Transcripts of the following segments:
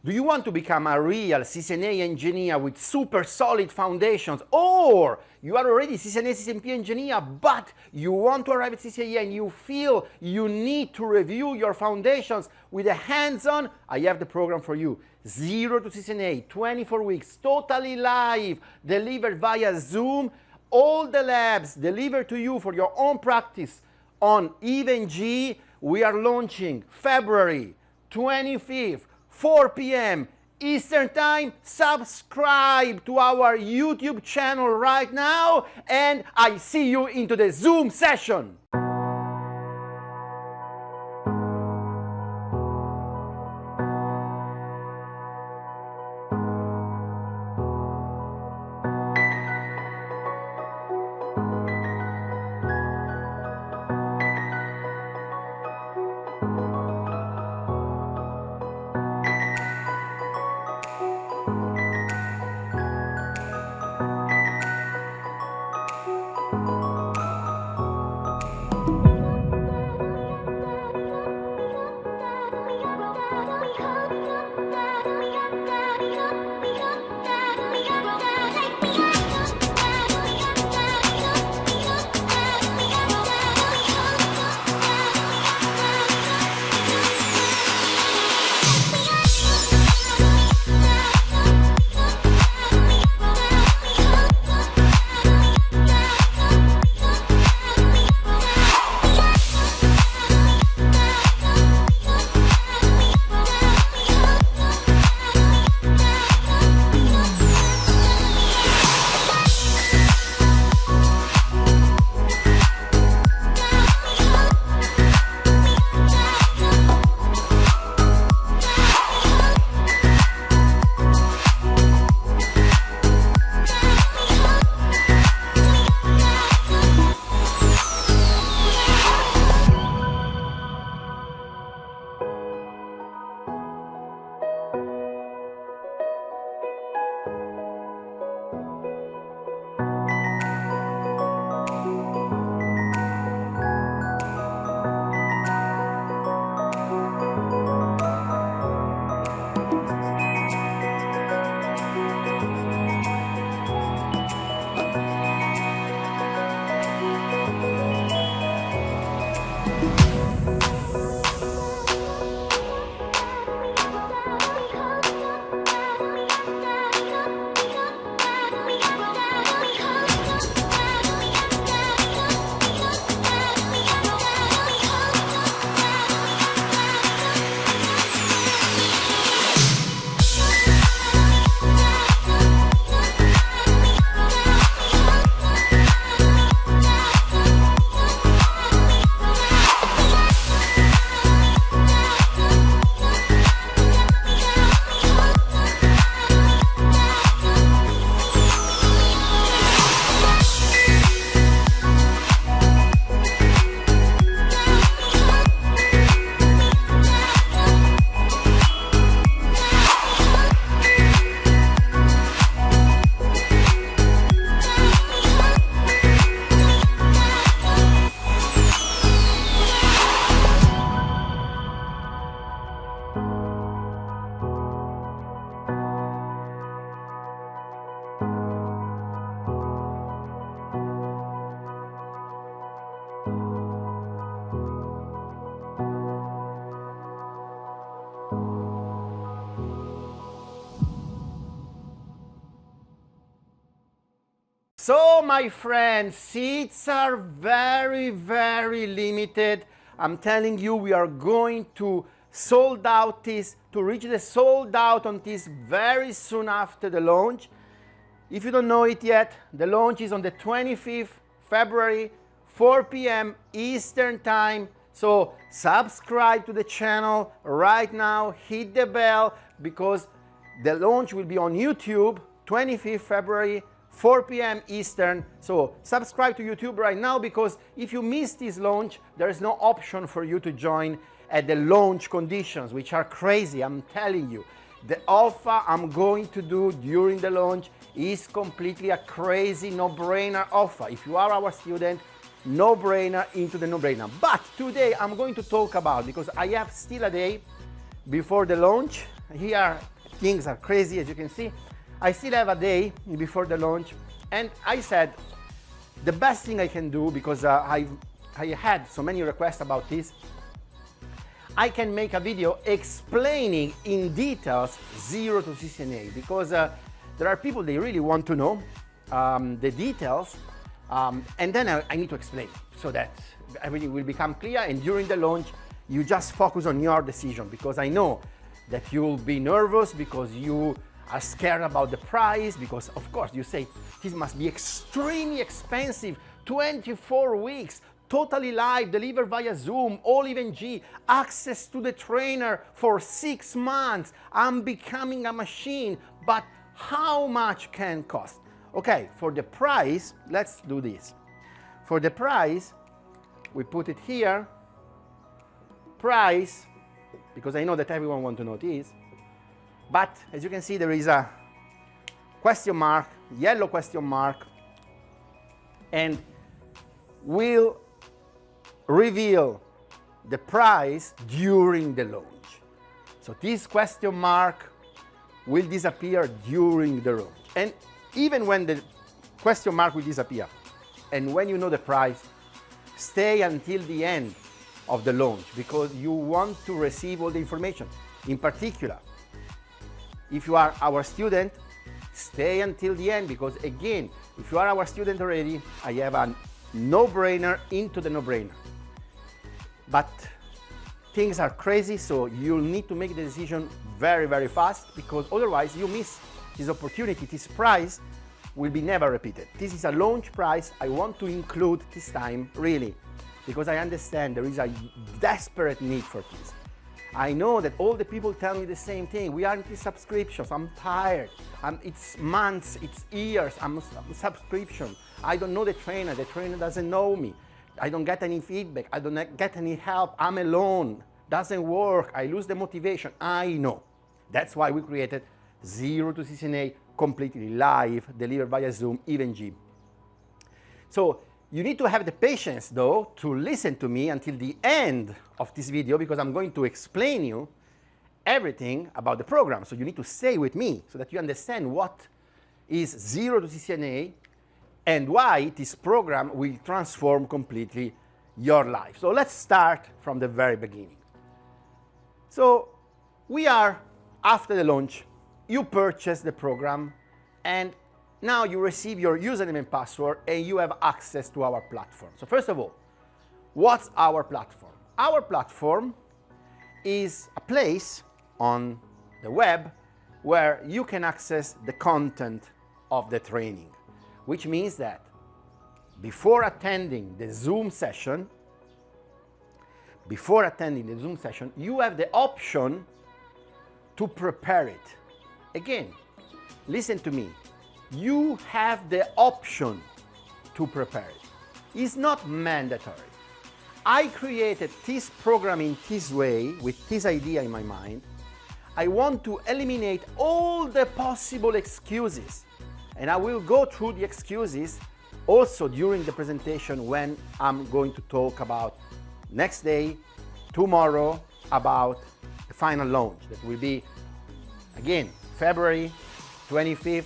Do you want to become a real CCNA engineer with super solid foundations, or you are already CCNA System engineer, but you want to arrive at CCNA and you feel you need to review your foundations with a hands-on? I have the program for you. 0 to CCNA, 24 weeks, totally live, delivered via Zoom, all the labs delivered to you for your own practice on EvenG. We are launching February 25th, 4 p.m. Eastern Time. Subscribe to our YouTube channel right now, and I see you into the Zoom session. So my friends, seats are very, very limited. I'm telling you, we are going to sold out this, to reach the sold out on this very soon after the launch. If you don't know it yet, the launch is on the 25th February, 4 p.m. Eastern Time. So subscribe to the channel right now, hit the bell, because the launch will be on YouTube, 25th February, 4 p.m. Eastern. So subscribe to YouTube right now, because if you miss this launch, there is no option for you to join at the launch conditions, which are crazy, I'm telling you. The offer I'm going to do during the launch is completely a crazy no-brainer offer. If you are our student, no-brainer into the no-brainer. But today I'm going to talk about, because I have still a day before the launch here things are crazy, as you can see. I still have a day before the launch, and I said the best thing I can do, because I had so many requests about this, I can make a video explaining in details Zero to CCNA, because there are people, they really want to know the details, and then I need to explain so that everything will become clear, and during the launch you just focus on your decision, because I know that you'll be nervous, because you are scared about the price, because of course you say this must be extremely expensive, 24 weeks, totally live, delivered via Zoom, all even G, access to the trainer for 6 months, I'm becoming a machine, but how much can cost? Okay, for the price, let's do this. For the price, we put it here, price, because I know that everyone wants to know this, but as you can see, there is a question mark, yellow question mark, and we'll reveal the price during the launch. So this question mark will disappear during the launch. And even when the question mark will disappear, and when you know the price, stay until the end of the launch, because you want to receive all the information. In particular, if you are our student, stay until the end, because again, if you are our student already, I have a no-brainer into the no-brainer. But things are crazy, so you'll need to make the decision very, very fast, because otherwise you miss this opportunity. This price will be never repeated. This is a launch price I want to include this time, really, because I understand there is a desperate need for this. I know that all the people tell me the same thing. We are into subscriptions. I'm tired. It's months, it's years. I'm a subscription. I don't know the trainer. The trainer doesn't know me. I don't get any feedback. I don't get any help. I'm alone. Doesn't work. I lose the motivation. I know. That's why we created Zero to CCNA, completely live, delivered via Zoom, even G. So you need to have the patience, though, to listen to me until the end of this video, because I'm going to explain you everything about the program. So you need to stay with me so that you understand what is Zero to CCNA and why this program will transform completely your life. So let's start from the very beginning. So we are after the launch. You purchase the program, and now you receive your username and password, and you have access to our platform. So first of all, what's our platform? Our platform is a place on the web where you can access the content of the training, which means that before attending the Zoom session, you have the option to prepare it. Again, listen to me. You have the option to prepare it. It's not mandatory. I created this program in this way, with this idea in my mind. I want to eliminate all the possible excuses. And I will go through the excuses also during the presentation, when I'm going to talk about next day, tomorrow, about the final launch. That will be, again, February 25th,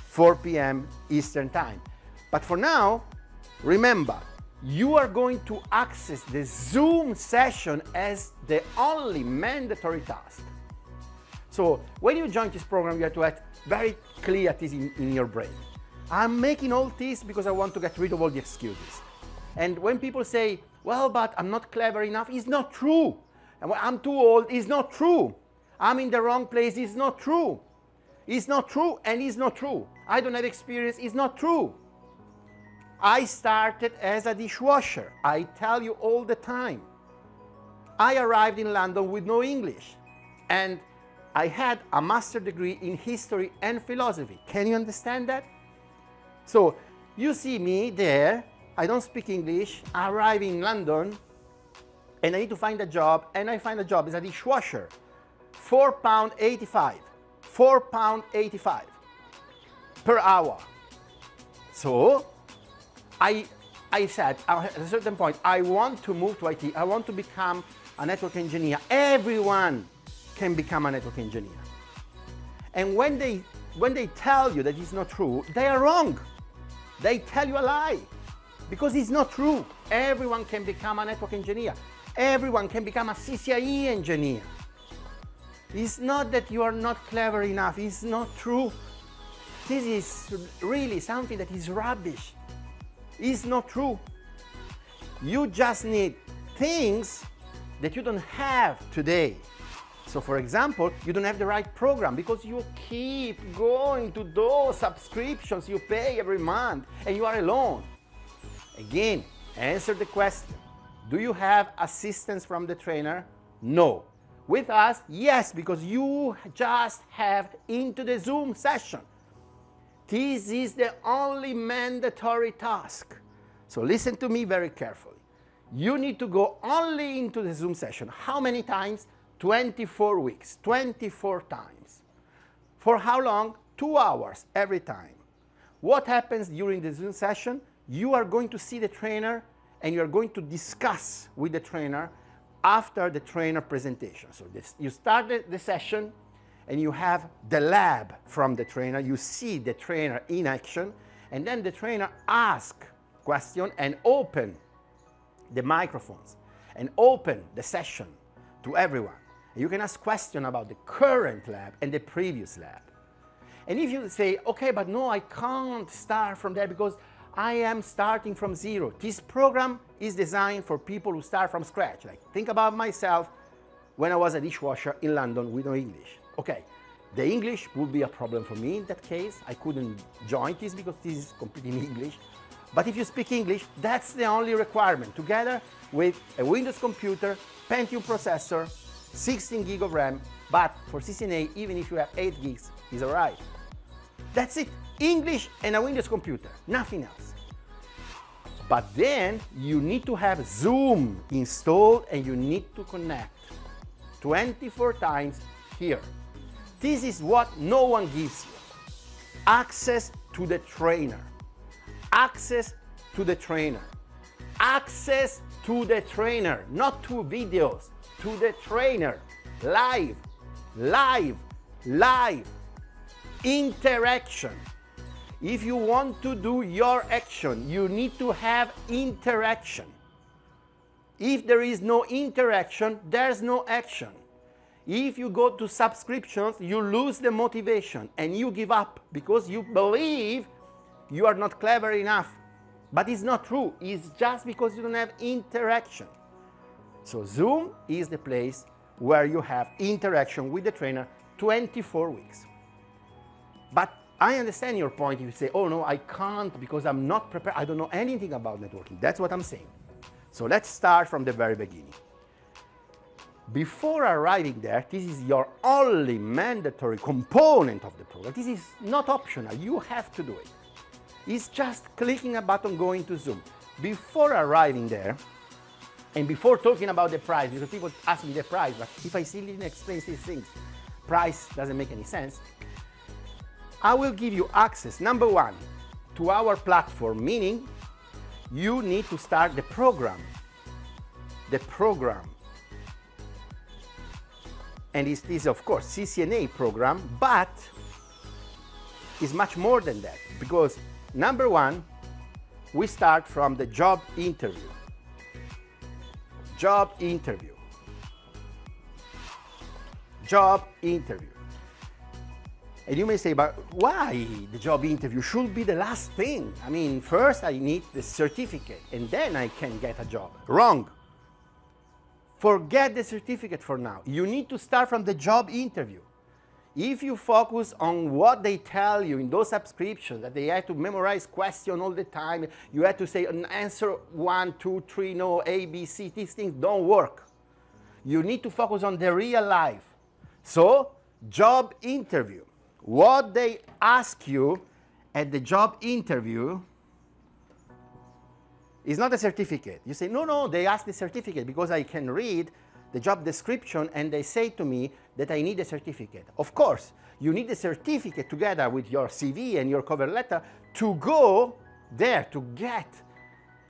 4 p.m. Eastern Time. But for now, remember, you are going to access the Zoom session as the only mandatory task. So when you join this program, you have to have very clear this in your brain. I'm making all this because I want to get rid of all the excuses. And when people say, well, but I'm not clever enough, it's not true. And when I'm too old, it's not true. I'm in the wrong place, it's not true. It's not true, and it's not true. I don't have experience, it's not true. I started as a dishwasher. I tell you all the time. I arrived in London with no English, and I had a master's degree in history and philosophy. Can you understand that? So you see me there, I don't speak English, I arrive in London, and I need to find a job, and I find a job as a dishwasher. £4.85. £4.85 per hour. So I said at a certain point, I want to move to IT. I want to become a network engineer. Everyone can become a network engineer. And when they tell you that it's not true, they are wrong. They tell you a lie because it's not true. Everyone can become a network engineer. Everyone can become a CCIE engineer. It's not that you are not clever enough. It's not true. This is really something that is rubbish. It's not true. You just need things that you don't have today. So for example, you don't have the right program because you keep going to those subscriptions you pay every month and you are alone. Again, answer the question. Do you have assistance from the trainer? No. With us, yes, because you just have into the Zoom session. This is the only mandatory task. So listen to me very carefully. You need to go only into the Zoom session. How many times? 24 weeks, 24 times. For how long? 2 hours every time. What happens during the Zoom session? You are going to see the trainer and you are going to discuss with the trainer after the trainer presentation. So you start the session and you have the lab from the trainer. You see the trainer in action and then the trainer asks questions and open the microphones and open the session to everyone. You can ask questions about the current lab and the previous lab. And if you say, okay, but no, I can't start from there because I am starting from zero. This program is designed for people who start from scratch. Like, think about myself when I was a dishwasher in London with no English. Okay, the English would be a problem for me in that case. I couldn't join this because this is completely in English. But if you speak English, that's the only requirement, together with a Windows computer, Pentium processor, 16 gig of RAM, but for CCNA, even if you have 8 gigs, is all right. That's it, English and a Windows computer, nothing else. But then you need to have Zoom installed and you need to connect 24 times here. This is what no one gives you. Access to the trainer. Access to the trainer. Access to the trainer, not to videos, to the trainer. Live, live, live. Interaction. If you want to do your action, you need to have interaction. If there is no interaction, there's no action. If you go to subscriptions, you lose the motivation and you give up because you believe you are not clever enough. But it's not true. It's just because you don't have interaction. So Zoom is the place where you have interaction with the trainer 24 weeks. But I understand your point if you say, oh no, I can't because I'm not prepared. I don't know anything about networking. That's what I'm saying. So let's start from the very beginning. Before arriving there, this is your only mandatory component of the program. This is not optional. You have to do it. It's just clicking a button going to Zoom. Before arriving there, and before talking about the price, because people ask me the price, but if I still didn't explain these things, price doesn't make any sense. I will give you access, number one, to our platform, meaning you need to start the program. The program. And it is, of course, CCNA program, but it's much more than that, because number one, we start from the job interview. Job interview. Job interview. And you may say, but why the job interview should be the last thing? I mean, first I need the certificate and then I can get a job. Wrong. Forget the certificate for now. You need to start from the job interview. If you focus on what they tell you in those subscriptions, that they have to memorize questions all the time, you have to say answer 1, 2, 3, no, A, B, C, these things don't work. You need to focus on the real life. So, job interview. What they ask you at the job interview is not a certificate. You say, no, no, they ask the certificate because I can read the job description and they say to me that I need a certificate. Of course, you need a certificate together with your CV and your cover letter to go there to get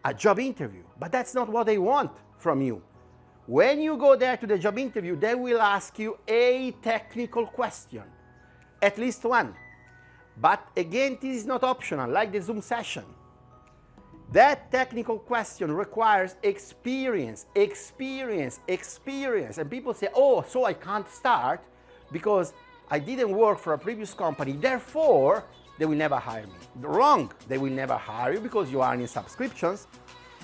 a job interview. But that's not what they want from you. When you go there to the job interview, they will ask you a technical question. At least one. But again, this is not optional, like the Zoom session. That technical question requires experience, experience, experience. And people say, oh, so I can't start because I didn't work for a previous company, therefore they will never hire me. Wrong, they will never hire you because you are in subscriptions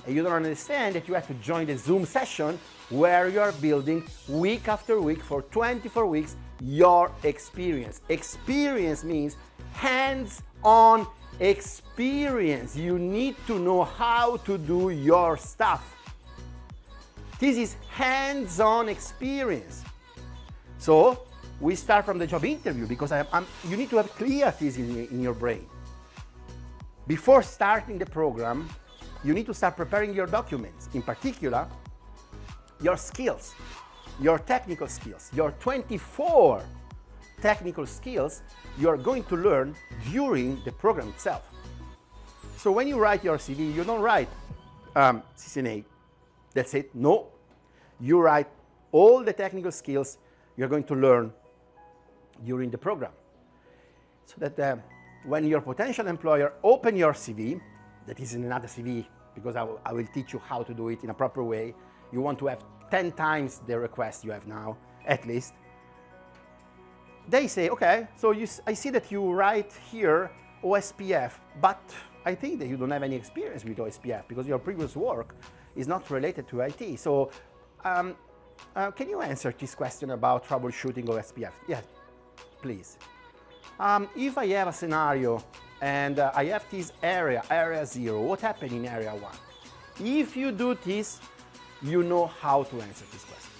and you don't understand that you have to join the Zoom session where you are building week after week for 24 weeks your experience. Experience means hands-on experience. You need to know how to do your stuff. This is hands-on experience. So we start from the job interview because you need to have clear this in your brain. Before starting the program, you need to start preparing your documents, in particular, your skills, your technical skills, your 24 technical skills you are going to learn during the program itself. So when you write your CV, you don't write CCNA, that's it, no. You write all the technical skills you're going to learn during the program. So that when your potential employer open your CV, that is in another CV, because I will teach you how to do it in a proper way. You want to have 10 times the request you have now, at least. They say, okay, so I see that you write here OSPF, but I think that you don't have any experience with OSPF because your previous work is not related to IT. So can you answer this question about troubleshooting OSPF? Yes, please. If I have a scenario and I have this area 0, what happened in area 1? If you do this, you know how to answer this question.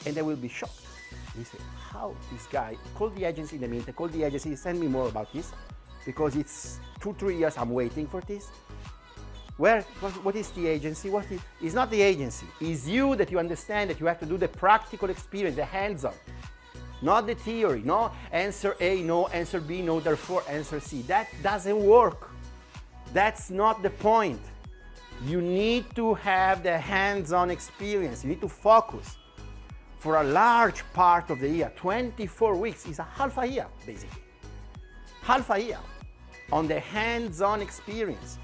And they will be shocked. They say, how this guy, call the agency in the meantime, call the agency, send me more about this, because it's 2-3 years I'm waiting for this. What is the agency? It's not the agency, it's you that you understand that you have to do the practical experience, the hands-on, not the theory, no answer A, no answer B, no therefore answer C. That doesn't work. That's not the point. You need to have the hands-on experience. You need to focus. For a large part of the year, 24 weeks is a half a year, basically. Half a year on the hands-on experience.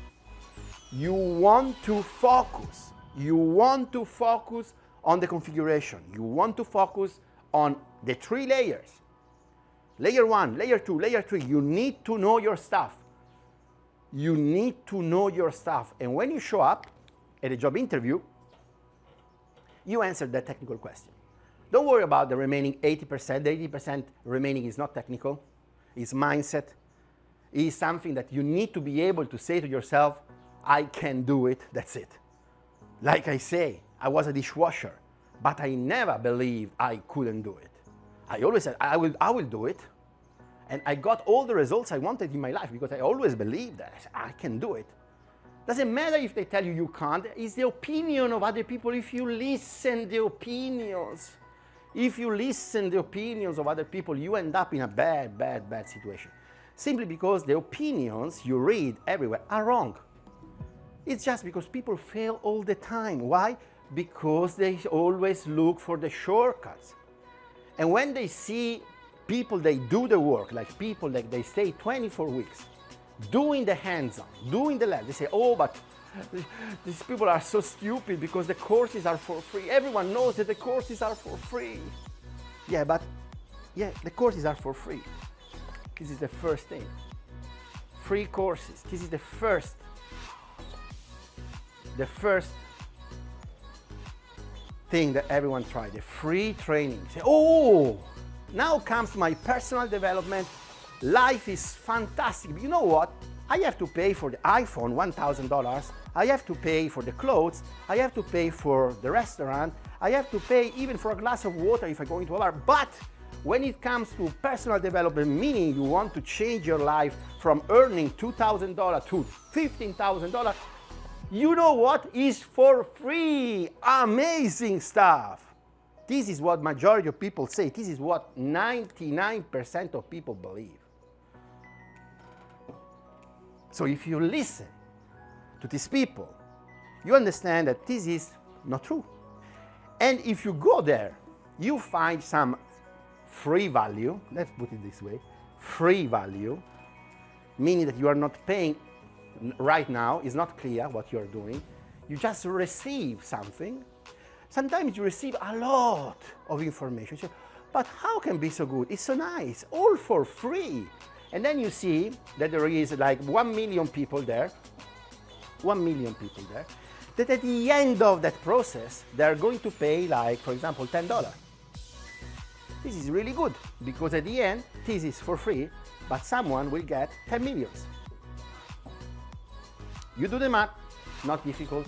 You want to focus. You want to focus on the configuration. You want to focus on the 3 layers. Layer 1, layer 2, layer 3. You need to know your stuff. You need to know your stuff. And when you show up at a job interview, you answer that technical question. Don't worry about the remaining 80%. The 80% remaining is not technical. It's mindset. It's something that you need to be able to say to yourself, I can do it, that's it. Like I say, I was a dishwasher, but I never believed I couldn't do it. I always said, I will do it. And I got all the results I wanted in my life because I always believed that I can do it. Doesn't matter if they tell you you can't. It's the opinion of other people. If you listen the opinions, if you listen the opinions of other people, you end up in a bad, bad, bad situation. Simply because the opinions you read everywhere are wrong. It's just because people fail all the time. Why? Because they always look for the shortcuts. And when they see people, they do the work, like people that they stay 24 weeks, doing the hands-on, doing the lab, they say, oh, but these people are so stupid because the courses are for free. Everyone knows that the courses are for free. Yeah, but the courses are for free. This is the first thing. Free courses. This is the first thing that everyone tries, the free training. Say, oh, now comes my personal development. Life is fantastic. But you know what? I have to pay for the iPhone $1,000. I have to pay for the clothes. I have to pay for the restaurant. I have to pay even for a glass of water if I go into a bar. But when it comes to personal development, meaning you want to change your life from earning $2,000 to $15,000, you know what? Is for free. Amazing stuff. This is what majority of people say. This is what 99% of people believe. So if you listen to these people, you understand that this is not true. And if you go there, you find some free value, let's put it this way, free value, meaning that you are not paying right now, it's not clear what you're doing, you just receive something. Sometimes you receive a lot of information. You say, but how can it be so good? It's so nice, all for free. And then you see that there is like 1 million people there, 1 million people there, that at the end of that process, they're going to pay like, for example, $10. This is really good, because at the end, this is for free, but someone will get 10 millions. You do the math, not difficult.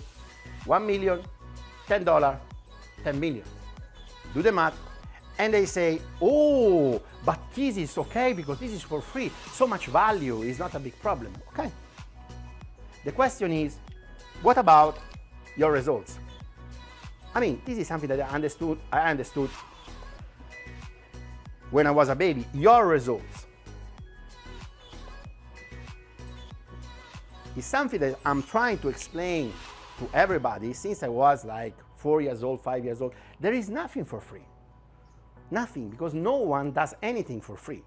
1 million, $10, 10 million. Do the math, and they say, oh, but this is okay because this is for free. So much value is not a big problem. Okay. The question is, what about your results? I mean, this is something that I understood when I was a baby. Your results is something that I'm trying to explain to everybody since I was like 4 years old, 5 years old. There is nothing for free. Nothing, because no one does anything for free.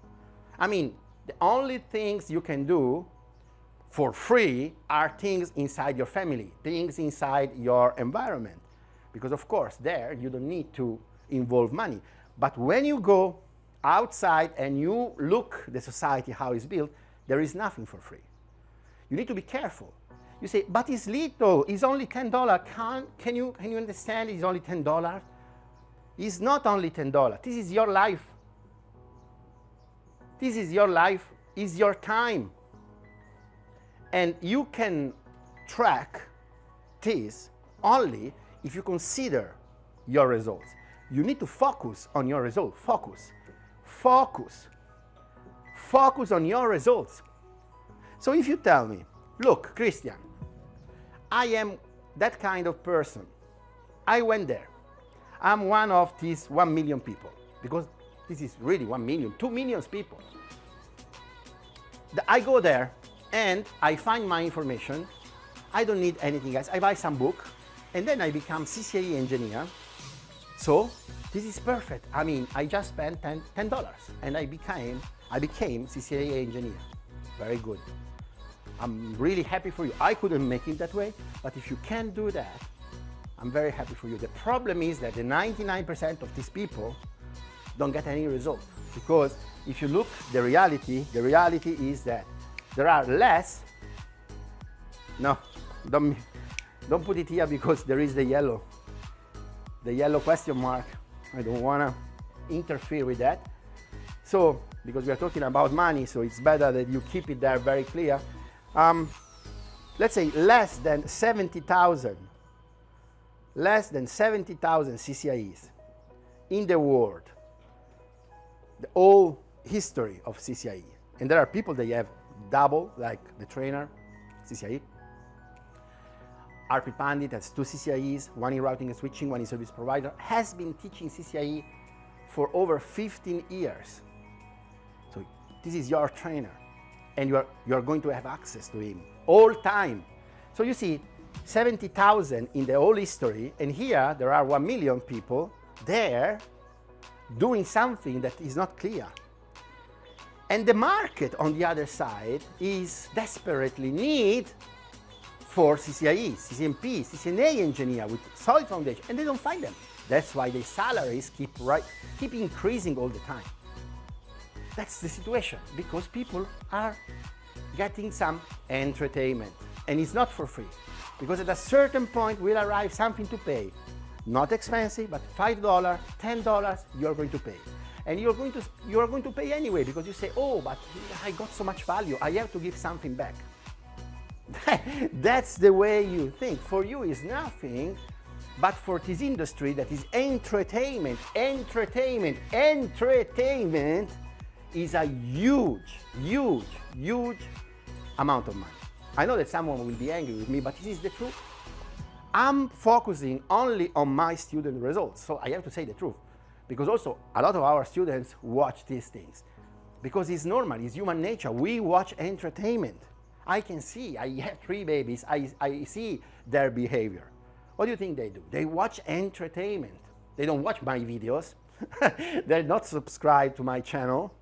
I mean, the only things you can do for free are things inside your family, things inside your environment. Because of course, there you don't need to involve money. But when you go outside and you look the society, how it's built, there is nothing for free. You need to be careful. You say, but it's little, it's only $10. Can you understand it's only $10? It's not only $10. This is your life. This is your life, is your time. And you can track this only if you consider your results. You need to focus on your results. Focus. Focus. Focus on your results. So if you tell me, look, Christian, I am that kind of person. I went there. I'm one of these 1 million people, because this is really 1 million, 2 million people. I go there and I find my information. I don't need anything else. I buy some book and then I become CCNA engineer. So this is perfect. I mean, I just spent $10 and I became CCNA engineer. Very good. I'm really happy for you. I couldn't make it that way, but if you can do that, I'm very happy for you. The problem is that the 99% of these people don't get any result, because if you look the reality is that there are less. No, don't put it here because there is the yellow question mark. I don't want to interfere with that. So, because we are talking about money, so it's better that you keep it there very clear. Let's say less than 70,000 CCIEs in the world, the whole history of CCIE. And there are people that have double, like the trainer, CCIE. RP Pandit has 2 CCIEs, one in routing and switching, one in service provider, has been teaching CCIE for over 15 years. So this is your trainer, and you're going to have access to him all time. So you see, 70,000 in the whole history, and here there are 1 million people there doing something that is not clear. And the market on the other side is desperately need for CCIE, CCNP, CCNA engineer with solid foundation, and they don't find them. That's why the salaries keep increasing all the time. That's the situation, because people are getting some entertainment, and it's not for free. Because at a certain point will arrive something to pay. Not expensive, but $5, $10, you're going to pay. And you're going to pay anyway, because you say, oh, but I got so much value, I have to give something back. That's the way you think. For you is nothing, but for this industry that is entertainment is a huge, huge, huge amount of money. I know that someone will be angry with me, but this is the truth. I'm focusing only on my student results, so I have to say the truth. Because also, a lot of our students watch these things. Because it's normal, it's human nature. We watch entertainment. I can see, I have 3 babies, I see their behavior. What do you think they do? They watch entertainment. They don't watch my videos. They're not subscribed to my channel.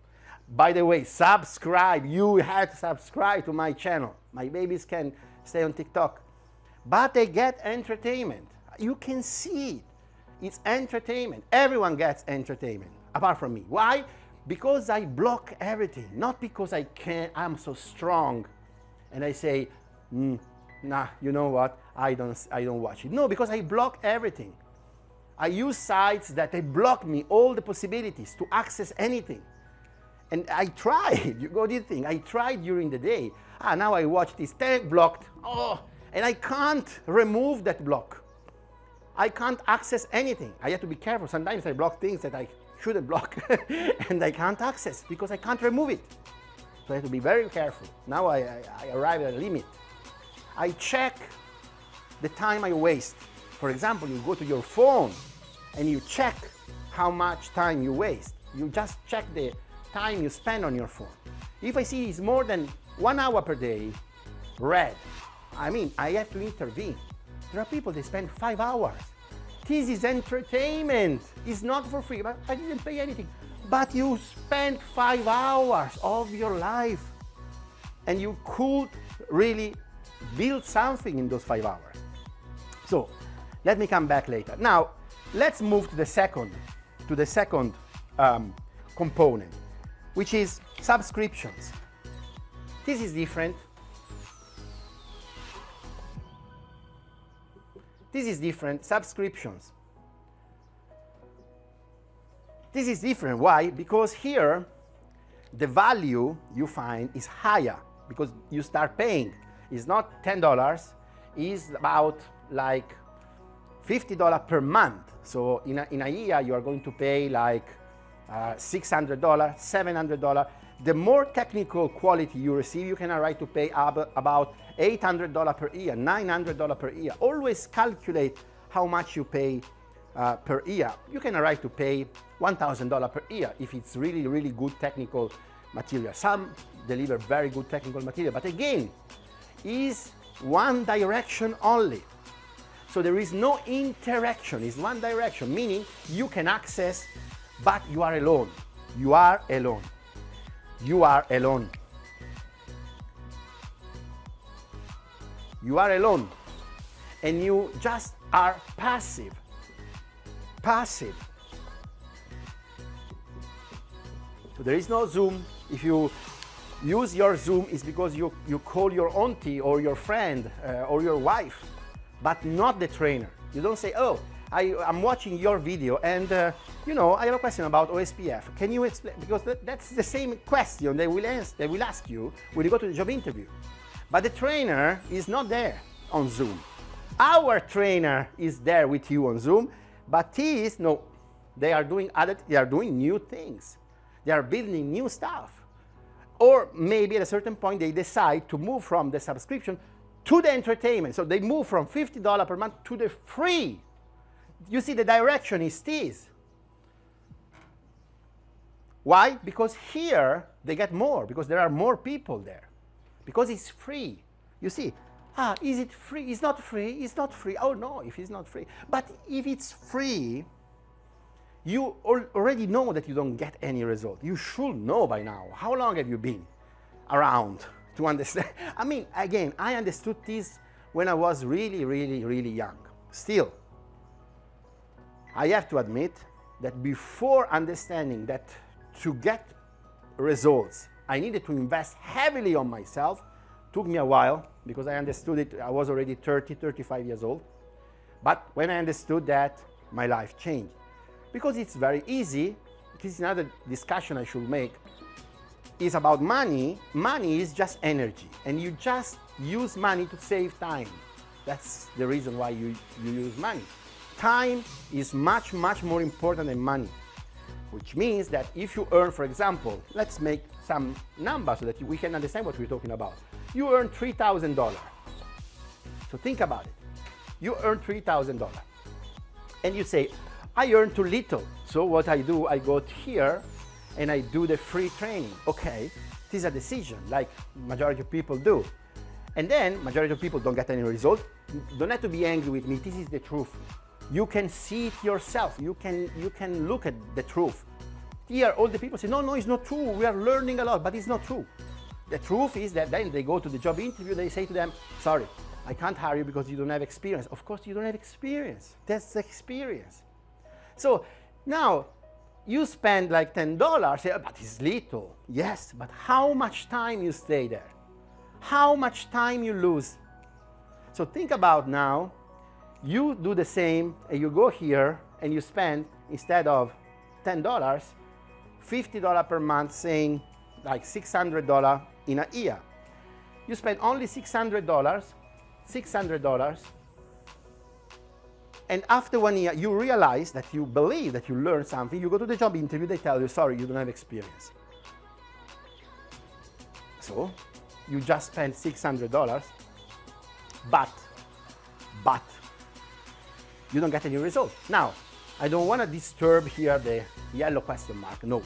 By the way, subscribe. You have to subscribe to my channel. My babies can stay on TikTok. But they get entertainment. You can see it. It's entertainment. Everyone gets entertainment, apart from me. Why? Because I block everything. Not because I'm so strong and I say, nah, you know what? I don't watch it. No, because I block everything. I use sites that they block me all the possibilities to access anything. And I tried, what do you think? I tried during the day. Now I watch this, blocked. Oh, and I can't remove that block. I can't access anything. I have to be careful. Sometimes I block things that I shouldn't block and I can't access because I can't remove it. So I have to be very careful. Now I arrive at a limit. I check the time I waste. For example, you go to your phone and you check how much time you waste. You just check the time you spend on your phone. If I see it's more than 1 hour per day, red, I mean, I have to intervene. There are people that spend 5 hours. This is entertainment. It's not for free, but I didn't pay anything. But you spent 5 hours of your life and you could really build something in those 5 hours. So let me come back later. Now, let's move to the second component, which is subscriptions. This is different. This is different, subscriptions. This is different, why? Because here, the value you find is higher because you start paying. It's not $10, it's about like $50 per month. So in a year, you are going to pay like $600, $700. The more technical quality you receive, you can arrive to pay about $800 per year, $900 per year. Always calculate how much you pay per year. You can arrive to pay $1,000 per year if it's really, really good technical material. Some deliver very good technical material, but again, is one direction only. So there is no interaction, it's one direction, meaning you can access, but you are alone. You are alone. You are alone. You are alone. And you just are passive. Passive. So there is no Zoom. If you use your Zoom, it's because you call your auntie or your friend or your wife, but not the trainer. You don't say, oh, I'm watching your video and you know, I have a question about OSPF. Can you explain? Because that's the same question they will ask you when you go to the job interview. But the trainer is not there on Zoom. Our trainer is there with you on Zoom, but they are doing new things. They are building new stuff. Or maybe at a certain point they decide to move from the subscription to the entertainment. So they move from $50 per month to the free. You see, the direction is this. Why? Because here they get more, because there are more people there. Because it's free. You see, is it free? It's not free. It's not free. Oh no, if it's not free. But if it's free, you already know that you don't get any result. You should know by now. How long have you been around to understand? I mean, again, I understood this when I was really, really, really young. Still, I have to admit that before understanding that to get results, I needed to invest heavily on myself. Took me a while because I understood it. I was already 30, 35 years old. But when I understood that, my life changed. Because it's very easy, this is another discussion I should make, is about money. Money is just energy, and you just use money to save time. That's the reason why you use money. Time is much, much more important than money, which means that if you earn, for example, let's make some numbers so that we can understand what we're talking about. You earn $3,000. So think about it. You earn $3,000. And you say, I earn too little. So what I do, I go here and I do the free training. Okay, this is a decision, like majority of people do. And then majority of people don't get any result. Don't have to be angry with me. This is the truth. You can see it yourself. You can look at the truth. Here, all the people say, no, it's not true. We are learning a lot, but it's not true. The truth is that then they go to the job interview, they say to them, sorry, I can't hire you because you don't have experience. Of course, you don't have experience. That's the experience. So now, you spend like $10, say, but it's little. Yes, but how much time you stay there? How much time you lose? So think about now, you do the same and you go here and you spend, instead of $10, $50 per month, saying like $600 in a year. You spend only $600, and after 1 year, you realize that you believe that you learned something. You go to the job interview, they tell you, sorry, you don't have experience. So you just spent $600, but you don't get any result. Now, I don't want to disturb here the yellow question mark, no.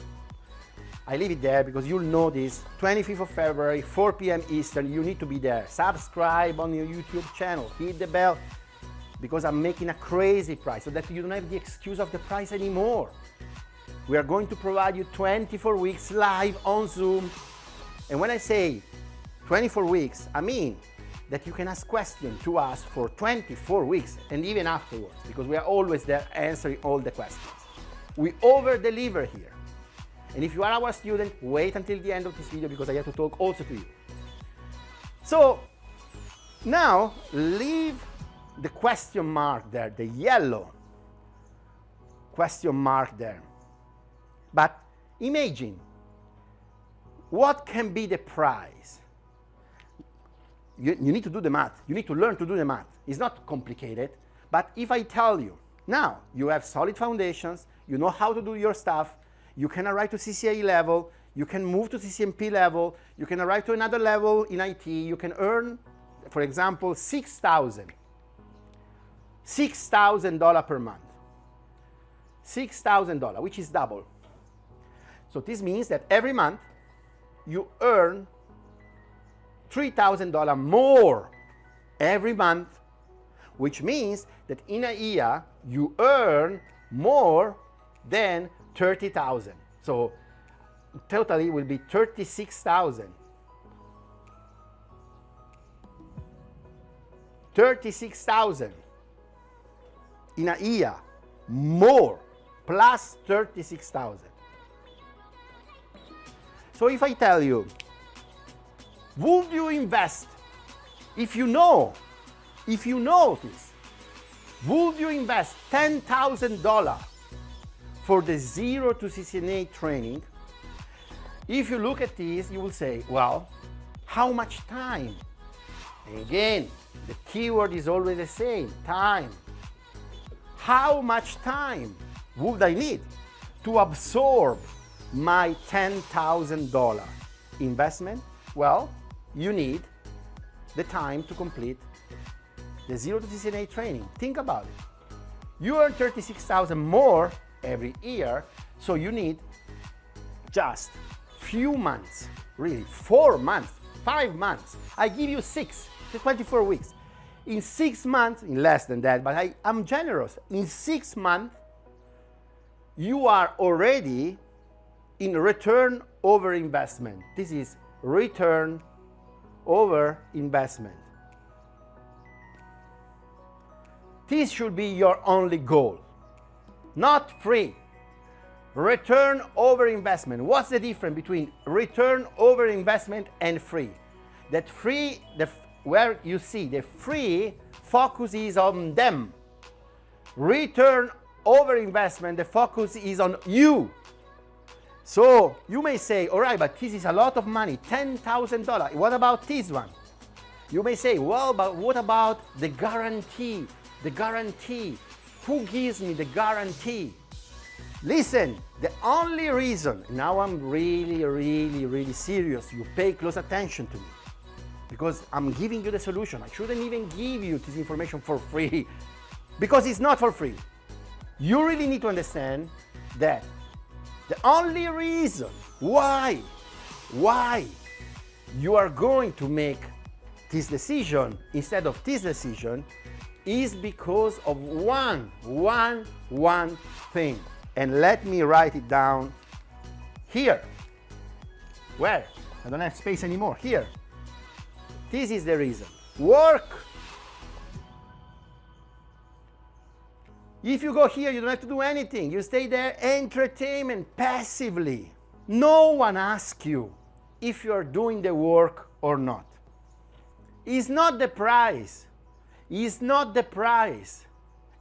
I leave it there because you'll know this. 25th of February, 4 p.m. Eastern, you need to be there. Subscribe on your YouTube channel, hit the bell, because I'm making a crazy price so that you don't have the excuse of the price anymore. We are going to provide you 24 weeks live on Zoom. And when I say 24 weeks, I mean that you can ask questions to us for 24 weeks and even afterwards, because we are always there answering all the questions. We over-deliver here. And if you are our student, wait until the end of this video because I have to talk also to you. So now leave the question mark there, the yellow question mark there. But imagine, what can be the price? You need to do the math. You need to learn to do the math. It's not complicated. But if I tell you, now you have solid foundations, you know how to do your stuff, you can arrive to CCIE level, you can move to CCNP level, you can arrive to another level in IT, you can earn, for example, $6,000 per month. $6,000, which is double. So this means that every month you earn $3,000 more every month, which means that in a year you earn more than 30,000. So totally will be 36,000. 36,000 in a year more, plus 36,000. So if I tell you, would you invest, if you know this, would you invest $10,000 for the 0 to CCNA training? If you look at this, you will say, well, how much time? And again, the keyword is always the same, time. How much time would I need to absorb my $10,000 investment? Well, you need the time to complete the 0 to CCNA training. Think about it. You earn 36,000 more every year, so you need just few months, really 4 months, 5 months. I give you 6 to 24 weeks. In 6 months, in less than that, but I'm generous. In 6 months, you are already in return over investment. This is return over investment. This should be your only goal. Not free. Return over investment. What's the difference between return over investment and free? That free, where you see the free focus is on them. Return over investment, the focus is on you. So you may say, all right, but this is a lot of money, $10,000. What about this one? You may say, well, but what about the guarantee? The guarantee. Who gives me the guarantee? Listen, the only reason, now I'm really serious, you pay close attention to me, because I'm giving you the solution. I shouldn't even give you this information for free, because it's not for free. You really need to understand that the only reason why you are going to make this decision instead of this decision is because of one thing. And let me write it down here. Where? I don't have space anymore. Here. This is the reason. Work. If you go here, you don't have to do anything. You stay there, entertainment, passively. No one asks you if you're doing the work or not. It's not the price. It's not the price.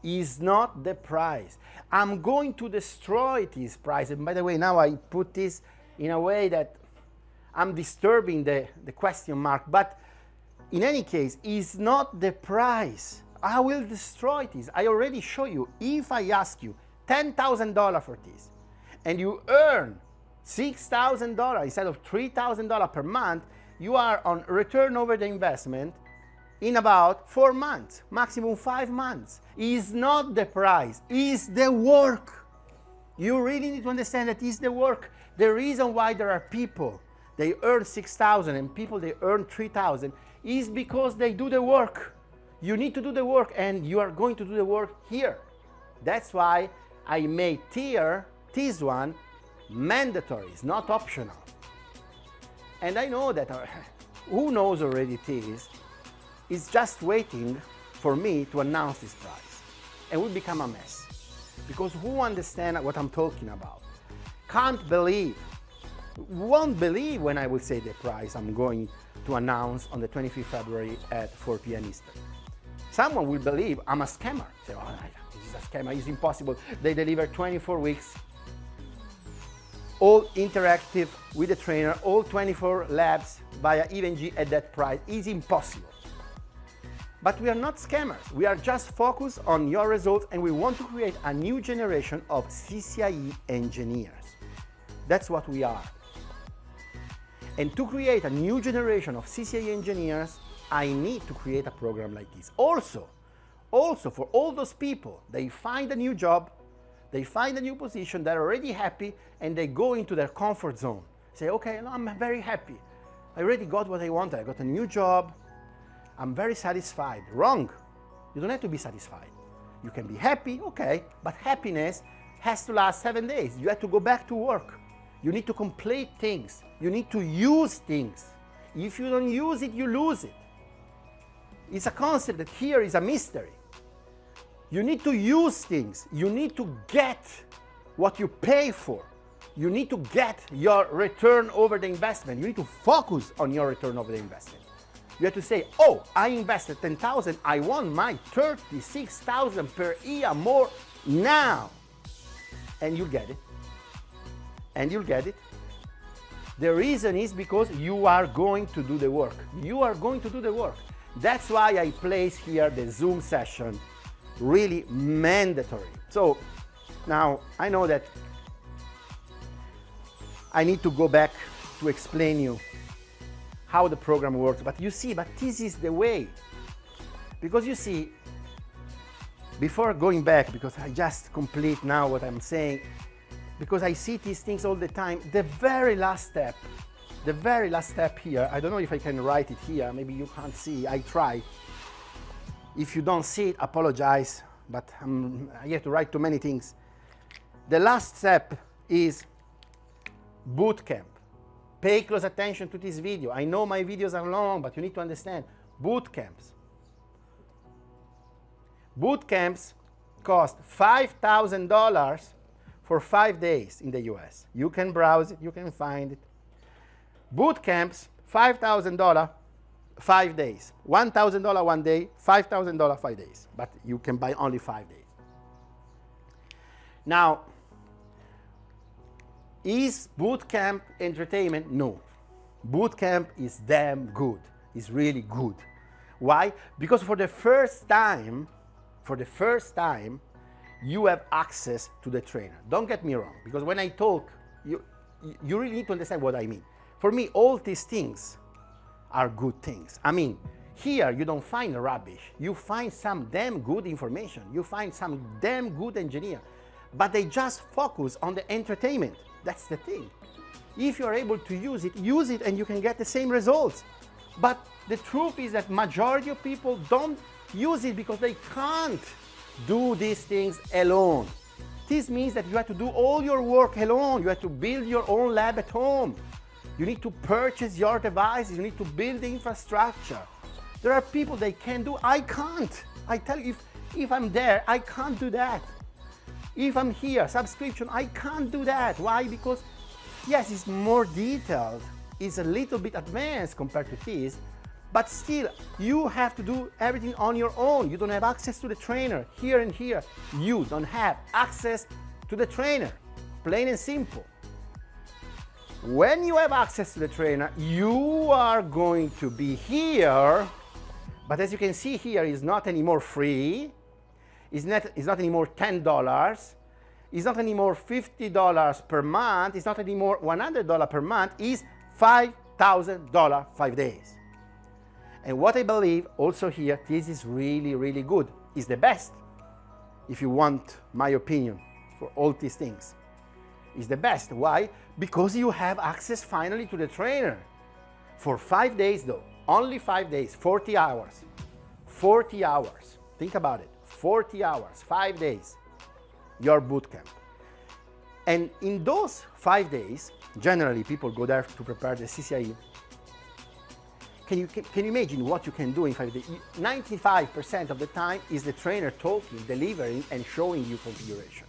It's not the price. I'm going to destroy this price. And by the way, now I put this in a way that I'm disturbing the question mark. But in any case, it's not the price. I will destroy this. I already show you. If I ask you $10,000 for this, and you earn $6,000 instead of $3,000 per month, you are on return over the investment in about 4 months, maximum 5 months. It's not the price, it's the work. You really need to understand that it's the work. The reason why there are people, they earn 6,000 and people they earn 3,000 is because they do the work. You need to do the work, and you are going to do the work here. That's why I made this one mandatory, it's not optional. And I know that who knows already this is just waiting for me to announce this price. And will become a mess. Because who understands what I'm talking about? Can't believe, won't believe when I will say the price I'm going to announce on the 25th February at 4 p.m. Eastern. Someone will believe I'm a scammer. Say, oh, this is a scammer, it's impossible. They deliver 24 weeks, all interactive with the trainer, all 24 labs via EvenG at that price. It's impossible. But we are not scammers. We are just focused on your results, and we want to create a new generation of CCIE engineers. That's what we are. And to create a new generation of CCIE engineers, I need to create a program like this. Also for all those people, they find a new job, they find a new position, they're already happy, and they go into their comfort zone. Say, okay, no, I'm very happy. I already got what I wanted. I got a new job. I'm very satisfied. Wrong. You don't have to be satisfied. You can be happy, okay, but happiness has to last 7 days. You have to go back to work. You need to complete things. You need to use things. If you don't use it, you lose it. It's a concept that here is a mystery. You need to use things. You need to get what you pay for. You need to get your return over the investment. You need to focus on your return over the investment. You have to say, oh, I invested 10,000. I want my 36,000 per year more now. And you'll get it. And you'll get it. The reason is because you are going to do the work. You are going to do the work. That's why I place here the Zoom session, really mandatory. So now I know that I need to go back to explain you how the program works, but you see, but this is the way. Because you see, before going back, because I just complete now what I'm saying, because I see these things all the time, the very last step here, I don't know if I can write it here, maybe you can't see, I try. If you don't see it, apologize, but I have to write too many things. The last step is boot camp. Pay close attention to this video. I know my videos are long, but you need to understand. Boot camps. Boot camps cost $5,000 for 5 days in the US. You can browse it, you can find it. Boot camps, $5,000, 5 days. $1,000 1 day, $5,000 5 days. But you can buy only 5 days. Now, is boot camp entertainment? No. Boot camp is damn good. It's really good. Why? Because for the first time, you have access to the trainer. Don't get me wrong, because when I talk, you really need to understand what I mean. For me, all these things are good things. I mean, here you don't find rubbish. You find some damn good information. You find some damn good engineer. But they just focus on the entertainment. That's the thing. If you're able to use it and you can get the same results. But the truth is that majority of people don't use it because they can't do these things alone. This means that you have to do all your work alone. You have to build your own lab at home. You need to purchase your devices. You need to build the infrastructure. There are people they can do. I can't. I tell you, if I'm there, I can't do that. If I'm here, subscription, I can't do that. Why? Because, yes, it's more detailed. It's a little bit advanced compared to this, but still, you have to do everything on your own. You don't have access to the trainer here and here. You don't have access to the trainer, plain and simple. When you have access to the trainer, you are going to be here, but as you can see here, it's not anymore free. It's not anymore $10. It's not anymore $50 per month. It's not anymore $100 per month. It's $5,000 5 days. And what I believe also here, this is really, really good. It's the best, if you want my opinion, for all these things. It's the best. Why? Because you have access finally to the trainer. For 5 days though, only 5 days, 40 hours. 40 hours. Think about it. 40 hours, 5 days, your bootcamp. And in those 5 days, generally people go there to prepare the CCIE. Can you imagine what you can do in 5 days? 95% of the time is the trainer talking, delivering, and showing you configuration.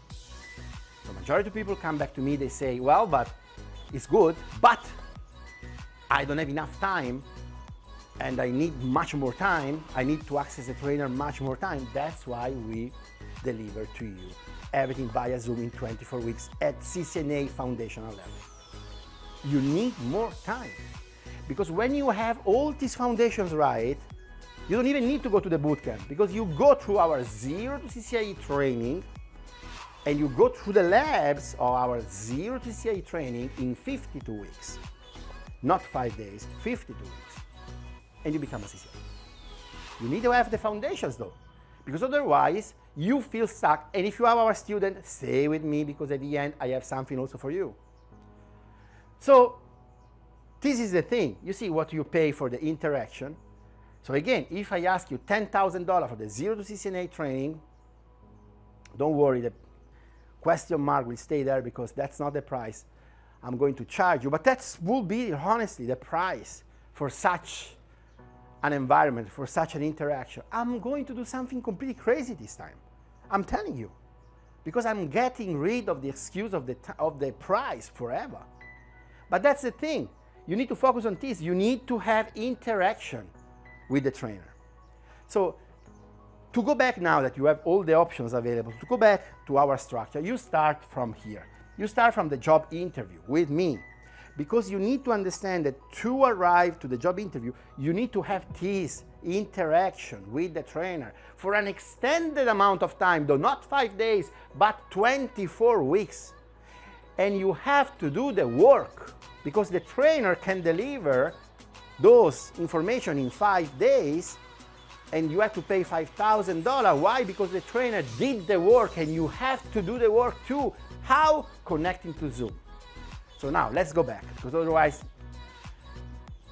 So majority of people come back to me, they say, well, but it's good, but I don't have enough time and I need much more time. I need to access the trainer much more time. That's why we deliver to you everything via Zoom in 24 weeks at CCNA foundational level. You need more time. Because when you have all these foundations right, you don't even need to go to the bootcamp, because you go through our Zero to CCIE training and you go through the labs of our Zero to CCIE training in 52 weeks. Not 5 days, 52 weeks. And you become a CCIE. You need to have the foundations though, because otherwise you feel stuck. And if you are our student, stay with me, because at the end I have something also for you. So this is the thing. You see what you pay for the interaction. So again, if I ask you $10,000 for the Zero to CCNA training, don't worry, the question mark will stay there, because that's not the price I'm going to charge you. But that will be honestly the price for such an environment, for such an interaction. I'm going to do something completely crazy this time. I'm telling you, because I'm getting rid of the excuse of the price forever. But that's the thing. You need to focus on this. You need to have interaction with the trainer. So to go back, now that you have all the options available, to go back to our structure, you start from here. You start from the job interview with me, because you need to understand that to arrive to the job interview, you need to have this interaction with the trainer for an extended amount of time, though not 5 days, but 24 weeks. And you have to do the work, because the trainer can deliver those information in 5 days, and you have to pay $5,000. Why? Because the trainer did the work, and you have to do the work too. How? Connecting to Zoom. So now let's go back, because otherwise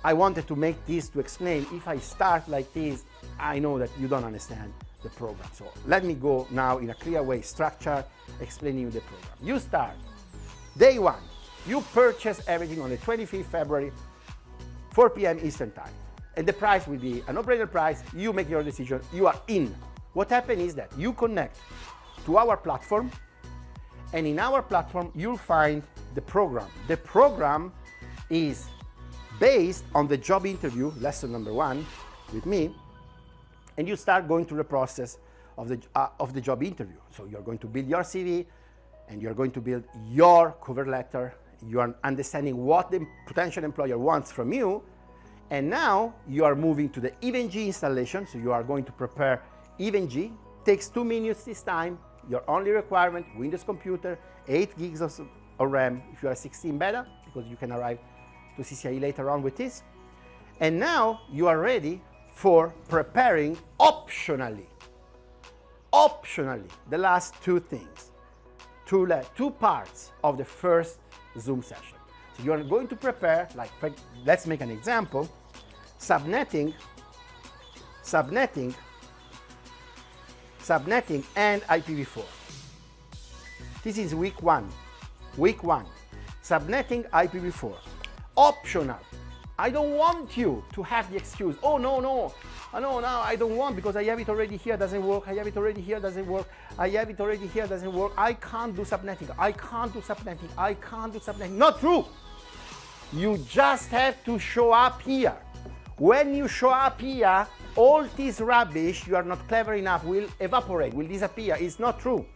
I wanted to make this to explain. If I start like this, I know that you don't understand the program. So let me go now in a clear way, structure, explaining you the program. You start day one. You purchase everything on the 25th February, 4 p.m. Eastern Time. And the price will be a no-brainer price. You make your decision. You are in. What happens is that you connect to our platform, and in our platform, you'll find the program. The program is based on the job interview, lesson number 1 with me, and you start going through the process of the job interview. So you're going to build your CV, and you're going to build your cover letter. You are understanding what the potential employer wants from you, and now you are moving to the EvenG installation. So you are going to prepare EvenG. Takes 2 minutes this time. Your only requirement, Windows computer, 8 gigs of RAM if you are 16 beta, because you can arrive to CCIE later on with this. And now you are ready for preparing optionally, the last 2 things, 2 parts of the first Zoom session. So you are going to prepare, like, let's make an example, subnetting subnetting and IPv4. This is week one. Week one, subnetting IPv4. Optional. I don't want you to have the excuse, oh no, I don't want because I have it already here, doesn't work, I have it already here, doesn't work, I have it already here, doesn't work, I can't do subnetting, I can't do subnetting, I can't do subnetting. Not true. You just have to show up here. When you show up here, all this rubbish, you are not clever enough, will evaporate, will disappear. It's not true.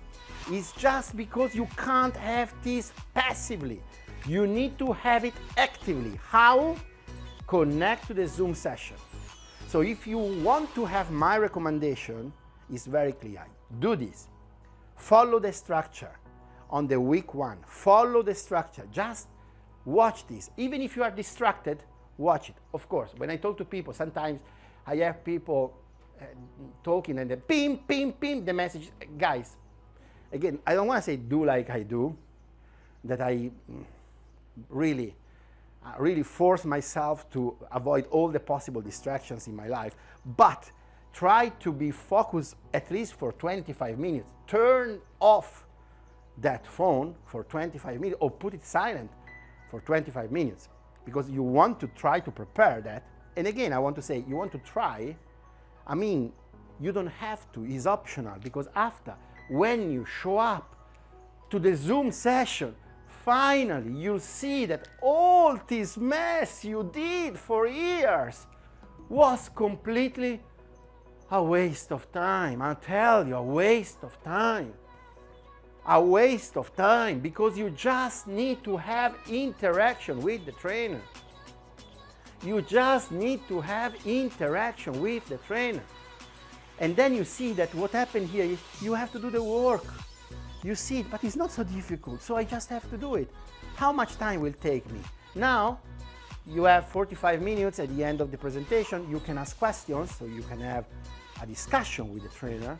It's just because you can't have this passively. You need to have it actively. How? Connect to the Zoom session. So if you want to have my recommendation, it's very clear. Do this. Follow the structure on the week one. Follow the structure. Just watch this. Even if you are distracted, watch it. Of course, when I talk to people, sometimes I have people talking and then ping, ping, ping, the message. Guys, again, I don't want to say do like I do, that I really force myself to avoid all the possible distractions in my life, but try to be focused at least for 25 minutes. Turn off that phone for 25 minutes or put it silent for 25 minutes because you want to try to prepare that. And again, I want to say, you want to try, I mean, you don't have to, it's optional because after, when you show up to the Zoom session, finally, you'll see that all this mess you did for years was completely a waste of time. I'll tell you, a waste of time. A waste of time because you just need to have interaction with the trainer. You just need to have interaction with the trainer. And then you see that what happened here is you have to do the work. You see it, but it's not so difficult, so I just have to do it. How much time will it take me? Now, you have 45 minutes at the end of the presentation. You can ask questions, so you can have a discussion with the trainer.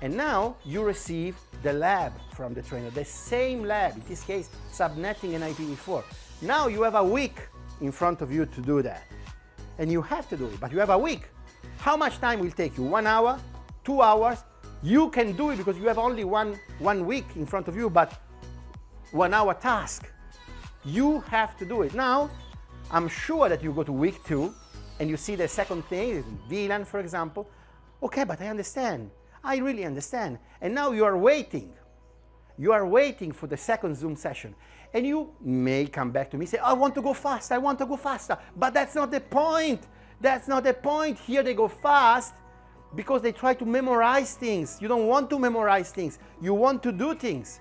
And now you receive the lab from the trainer, the same lab, in this case, subnetting and IPv4. Now you have a week in front of you to do that. And you have to do it, but you have a week. How much time will it take you? 1 hour? 2 hours? You can do it because you have only one week in front of you, but 1 hour task. You have to do it. Now, I'm sure that you go to week 2 and you see the second thing, VLAN, for example. Okay, but I understand. I really understand. And now you are waiting. You are waiting for the second Zoom session. And you may come back to me and say, I want to go fast, I want to go faster. But that's not the point. That's not the point. Here they go fast because they try to memorize things. You don't want to memorize things. You want to do things.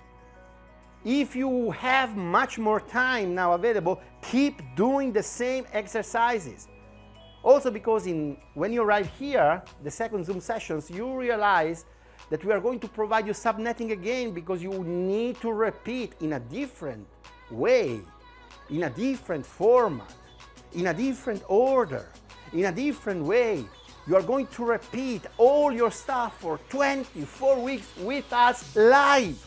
If you have much more time now available, keep doing the same exercises. Also because when you arrive here, the second Zoom sessions, you realize that we are going to provide you subnetting again because you need to repeat in a different way, in a different format, in a different order, in a different way. You are going to repeat all your stuff for 24 weeks with us live.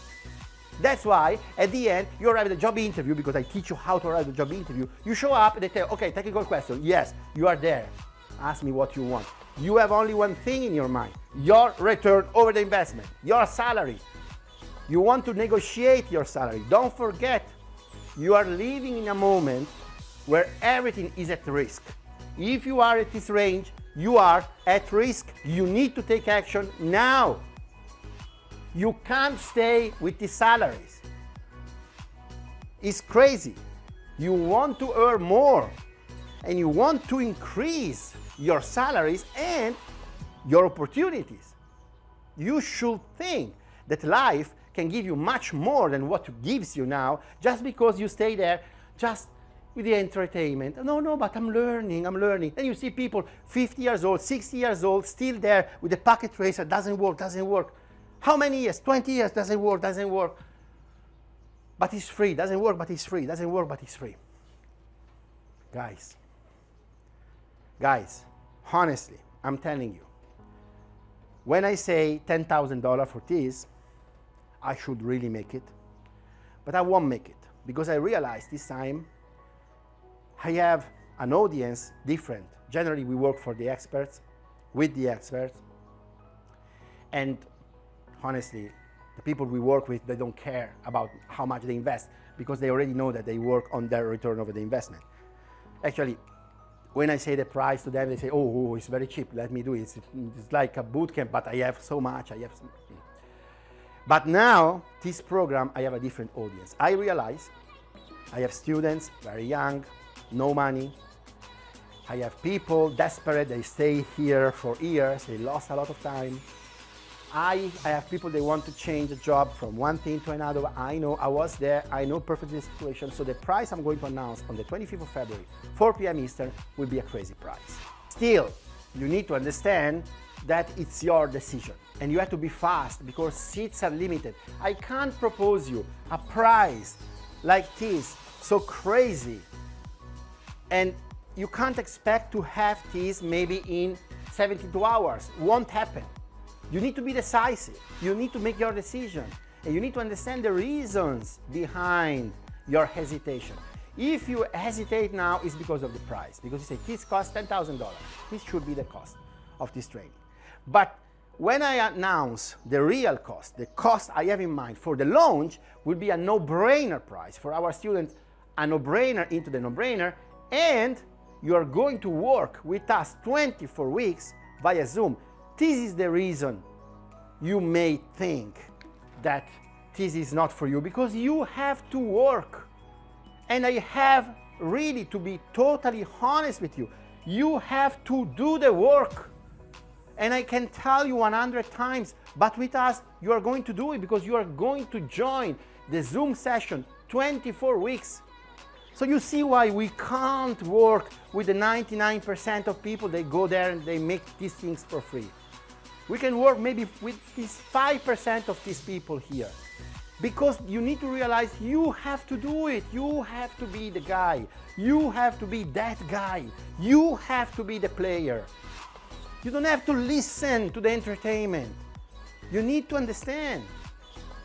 That's why at the end you arrive at the job interview because I teach you how to arrive at the job interview. You show up and they tell, okay, technical question. Yes, you are there. Ask me what you want. You have only one thing in your mind, your return over the investment, your salary. You want to negotiate your salary. Don't forget, you are living in a moment where everything is at risk. If you are at this range, you are at risk. You need to take action now. You can't stay with these salaries. It's crazy. You want to earn more and you want to increase your salaries and your opportunities. You should think that life can give you much more than what it gives you now just because you stay there just with the entertainment. No, but I'm learning. Then you see people 50 years old, 60 years old, still there with the packet tracer, doesn't work. How many years? 20 years, doesn't work. But it's free, doesn't work, but it's free, doesn't work, but it's free. Guys, honestly, I'm telling you, when I say $10,000 for this, I should really make it, but I won't make it because I realize this time I have an audience different. Generally, we work for the experts, with the experts, and honestly, the people we work with, they don't care about how much they invest because they already know that they work on their return over the investment. Actually, when I say the price to them, they say, oh, it's very cheap, let me do it. It's like a boot camp, but I have so much, But now, this program, I have a different audience. I realize I have students, very young, no money. I have people desperate, they stay here for years, they lost a lot of time. I have people, they want to change a job from one thing to another. I know, I was there, I know perfectly the situation. So the price I'm going to announce on the 25th of February, 4 p.m. Eastern, will be a crazy price. Still, you need to understand that it's your decision. And you have to be fast because seats are limited. I can't propose you a price like this, so crazy. And you can't expect to have this maybe in 72 hours. Won't happen. You need to be decisive. You need to make your decision. And you need to understand the reasons behind your hesitation. If you hesitate now, it's because of the price. Because you say, this costs $10,000. This should be the cost of this training. But when I announce the real cost, the cost I have in mind for the launch will be a no-brainer price. For our students, a no-brainer into the no-brainer. And you are going to work with us 24 weeks via Zoom. This is the reason you may think that this is not for you, because you have to work. And I have really to be totally honest with you. You have to do the work. And I can tell you 100 times, but with us, you are going to do it because you are going to join the Zoom session 24 weeks. So you see why we can't work with the 99% of people. They go there and they make these things for free. We can work maybe with these 5% of these people here. Because you need to realize you have to do it. You have to be the guy. You have to be that guy. You have to be the player. You don't have to listen to the entertainment. You need to understand.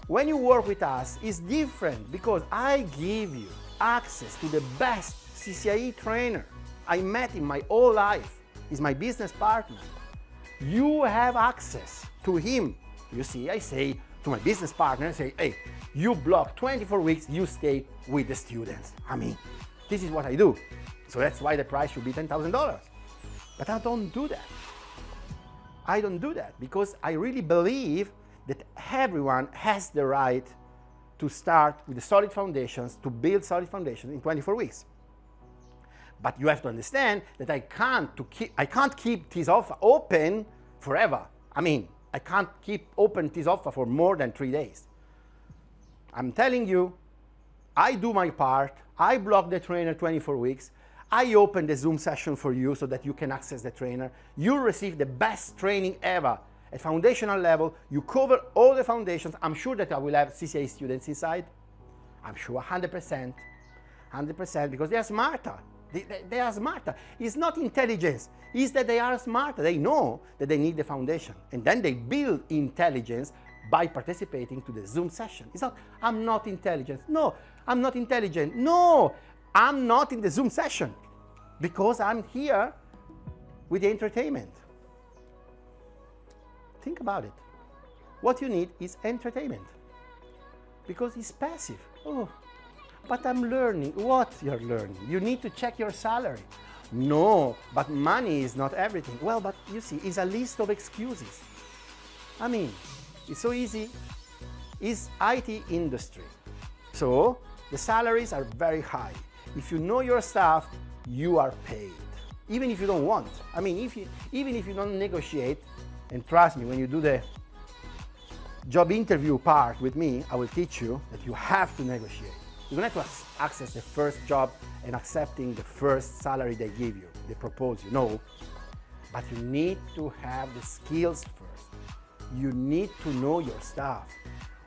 When you work with us, it's different because I give you access to the best CCIE trainer I met in my whole life. He's my business partner. You have access to him. You see, I say to my business partner, I say, hey, you block 24 weeks, you stay with the students. I mean, this is what I do. So that's why the price should be $10,000. But I don't do that. I don't do that because I really believe that everyone has the right to start with the solid foundations, to build solid foundations in 24 weeks. But you have to understand that I can't keep this offer open forever. I mean, I can't keep open this offer for more than 3 days. I'm telling you, I do my part. I block the trainer 24 weeks. I open the Zoom session for you so that you can access the trainer. You receive the best training ever at foundational level. You cover all the foundations. I'm sure that I will have CCIE students inside. I'm sure 100%, 100%, because they are smarter. They are smarter. It's not intelligence. It's that they are smarter. They know that they need the foundation. And then they build intelligence by participating to the Zoom session. It's not, I'm not intelligent. No, I'm not intelligent. No, I'm not in the Zoom session because I'm here with the entertainment. Think about it. What you need is entertainment because it's passive. Oh, but I'm learning. What you're learning? You need to check your salary. No, but money is not everything. Well, but you see, it's a list of excuses. I mean, it's so easy. It's IT industry. So the salaries are very high. If you know your stuff, you are paid. Even if you don't want. I mean, even if you don't negotiate, and trust me, when you do the job interview part with me, I will teach you that you have to negotiate. You don't have to access the first job and accepting the first salary they give you, they propose you. No, but you need to have the skills first. You need to know your stuff.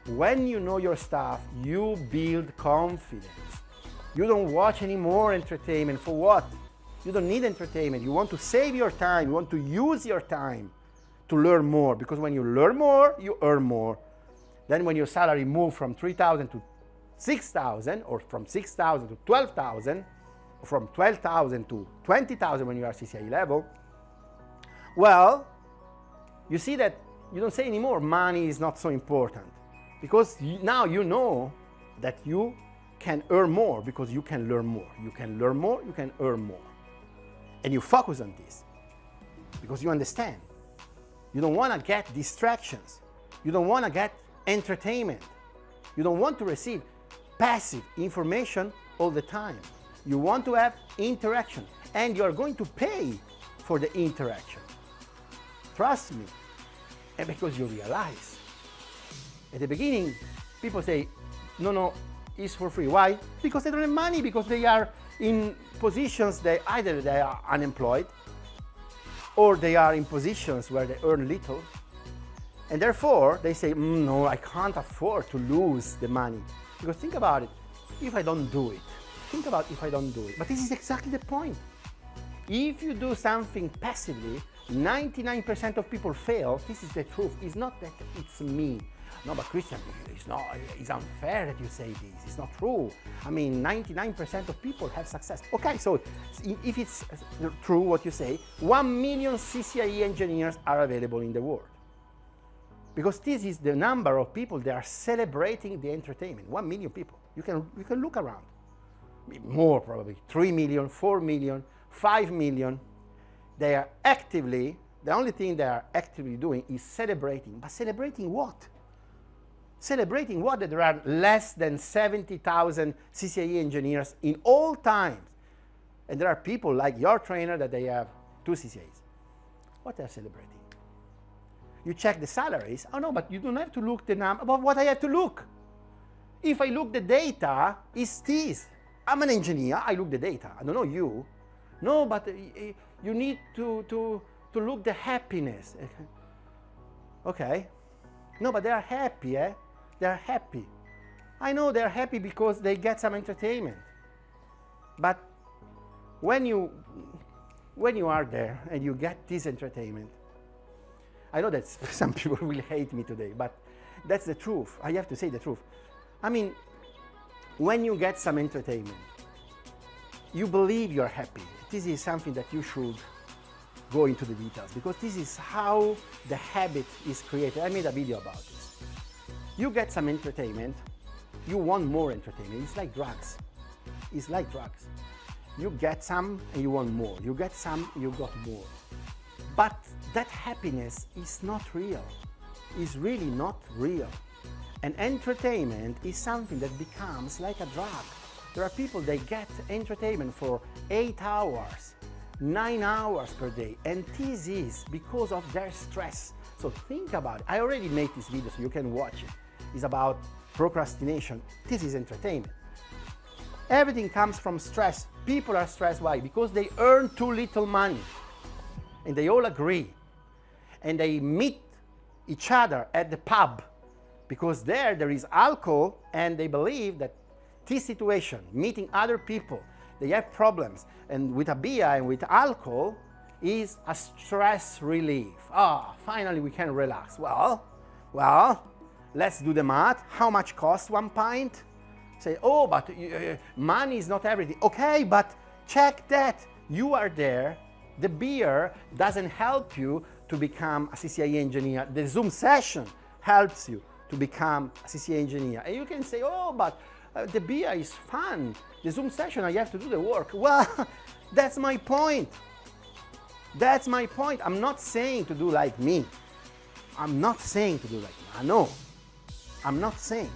When you know your stuff, you build confidence. You don't watch any more entertainment. For what? You don't need entertainment. You want to save your time. You want to use your time to learn more, because when you learn more, you earn more. Then when your salary moves from 3,000 to 6,000, or from 6,000 to 12,000, or from 12,000 to 20,000 when you are CCIE level, well, you see that you don't say anymore money is not so important, because now you know that you can earn more because you can learn more. You can learn more, you can earn more. And you focus on this because you understand. You don't want to get distractions. You don't want to get entertainment. You don't want to receive passive information all the time. You want to have interaction, and you're going to pay for the interaction. Trust me. And because you realize, at the beginning, people say, no, it's for free. Why? Because they don't have money, because they are in positions that either they are unemployed or they are in positions where they earn little. And therefore, they say, no, I can't afford to lose the money. Because think about it, if I don't do it, think about if I don't do it. But this is exactly the point. If you do something passively, 99% of people fail. This is the truth. It's not that it's me. No, but Christian, it's unfair that you say this. It's not true. I mean, 99% of people have success. Okay, so if it's true what you say, 1 million CCNA engineers are available in the world. Because this is the number of people that are celebrating the entertainment. 1 million people. You can look around. More probably. 3 million, 4 million, 5 million. They are actively, the only thing they are actively doing is celebrating. But celebrating what? Celebrating what? That there are less than 70,000 CCNA engineers in all times. And there are people like your trainer that they have 2 CCAs. What they are celebrating? You check the salaries. Oh no, but you don't have to look the number. But what I have to look? If I look the data, it's this. I'm an engineer, I look the data. I don't know you. No, but you need to look the happiness. Okay. No, but they are happy, eh? They are happy. I know they are happy because they get some entertainment. But when you are there and you get this entertainment, I know that some people will hate me today, but that's the truth. I have to say the truth. I mean, when you get some entertainment, you believe you're happy. This is something that you should go into the details, because this is how the habit is created. I made a video about this. You get some entertainment, you want more entertainment. It's like drugs. It's like drugs. You get some and you want more. You get some, you got more. But that happiness is not real. It's really not real. And entertainment is something that becomes like a drug. There are people, they get entertainment for 8 hours, 9 hours per day, and this is because of their stress. So think about it. I already made this video so you can watch it. It's about procrastination. This is entertainment. Everything comes from stress. People are stressed. Why? Because they earn too little money. And they all agree. And they meet each other at the pub, because there is alcohol, and they believe that this situation, meeting other people, they have problems, and with a beer and with alcohol is a stress relief. Finally we can relax. Well, let's do the math. How much costs 1 pint? Say, oh, but money is not everything. Okay, but check that. You are there. The beer doesn't help you to become a CCNA engineer. The Zoom session helps you to become a CCNA engineer. And you can say, oh, but the beer is fun. The Zoom session, I have to do the work. Well, that's my point. That's my point. I'm not saying to do like me. I'm not saying to do like me. I know. I'm not saying.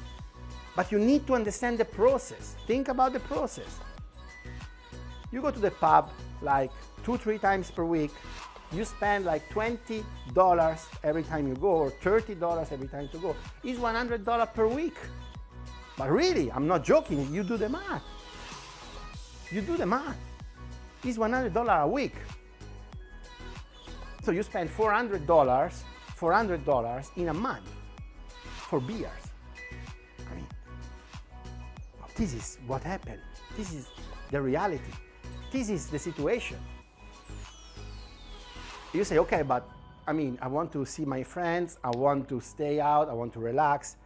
But you need to understand the process. Think about the process. You go to the pub like 2-3 times per week. You spend like $20 every time you go, or $30 every time you go. It's $100 per week. But really, I'm not joking. You do the math. You do the math. It's $100 a week. So you spend $400 in a month for beers. I mean, this is what happened. This is the reality. This is the situation. You say, okay, but I mean, I want to see my friends, I want to stay out, I want to relax.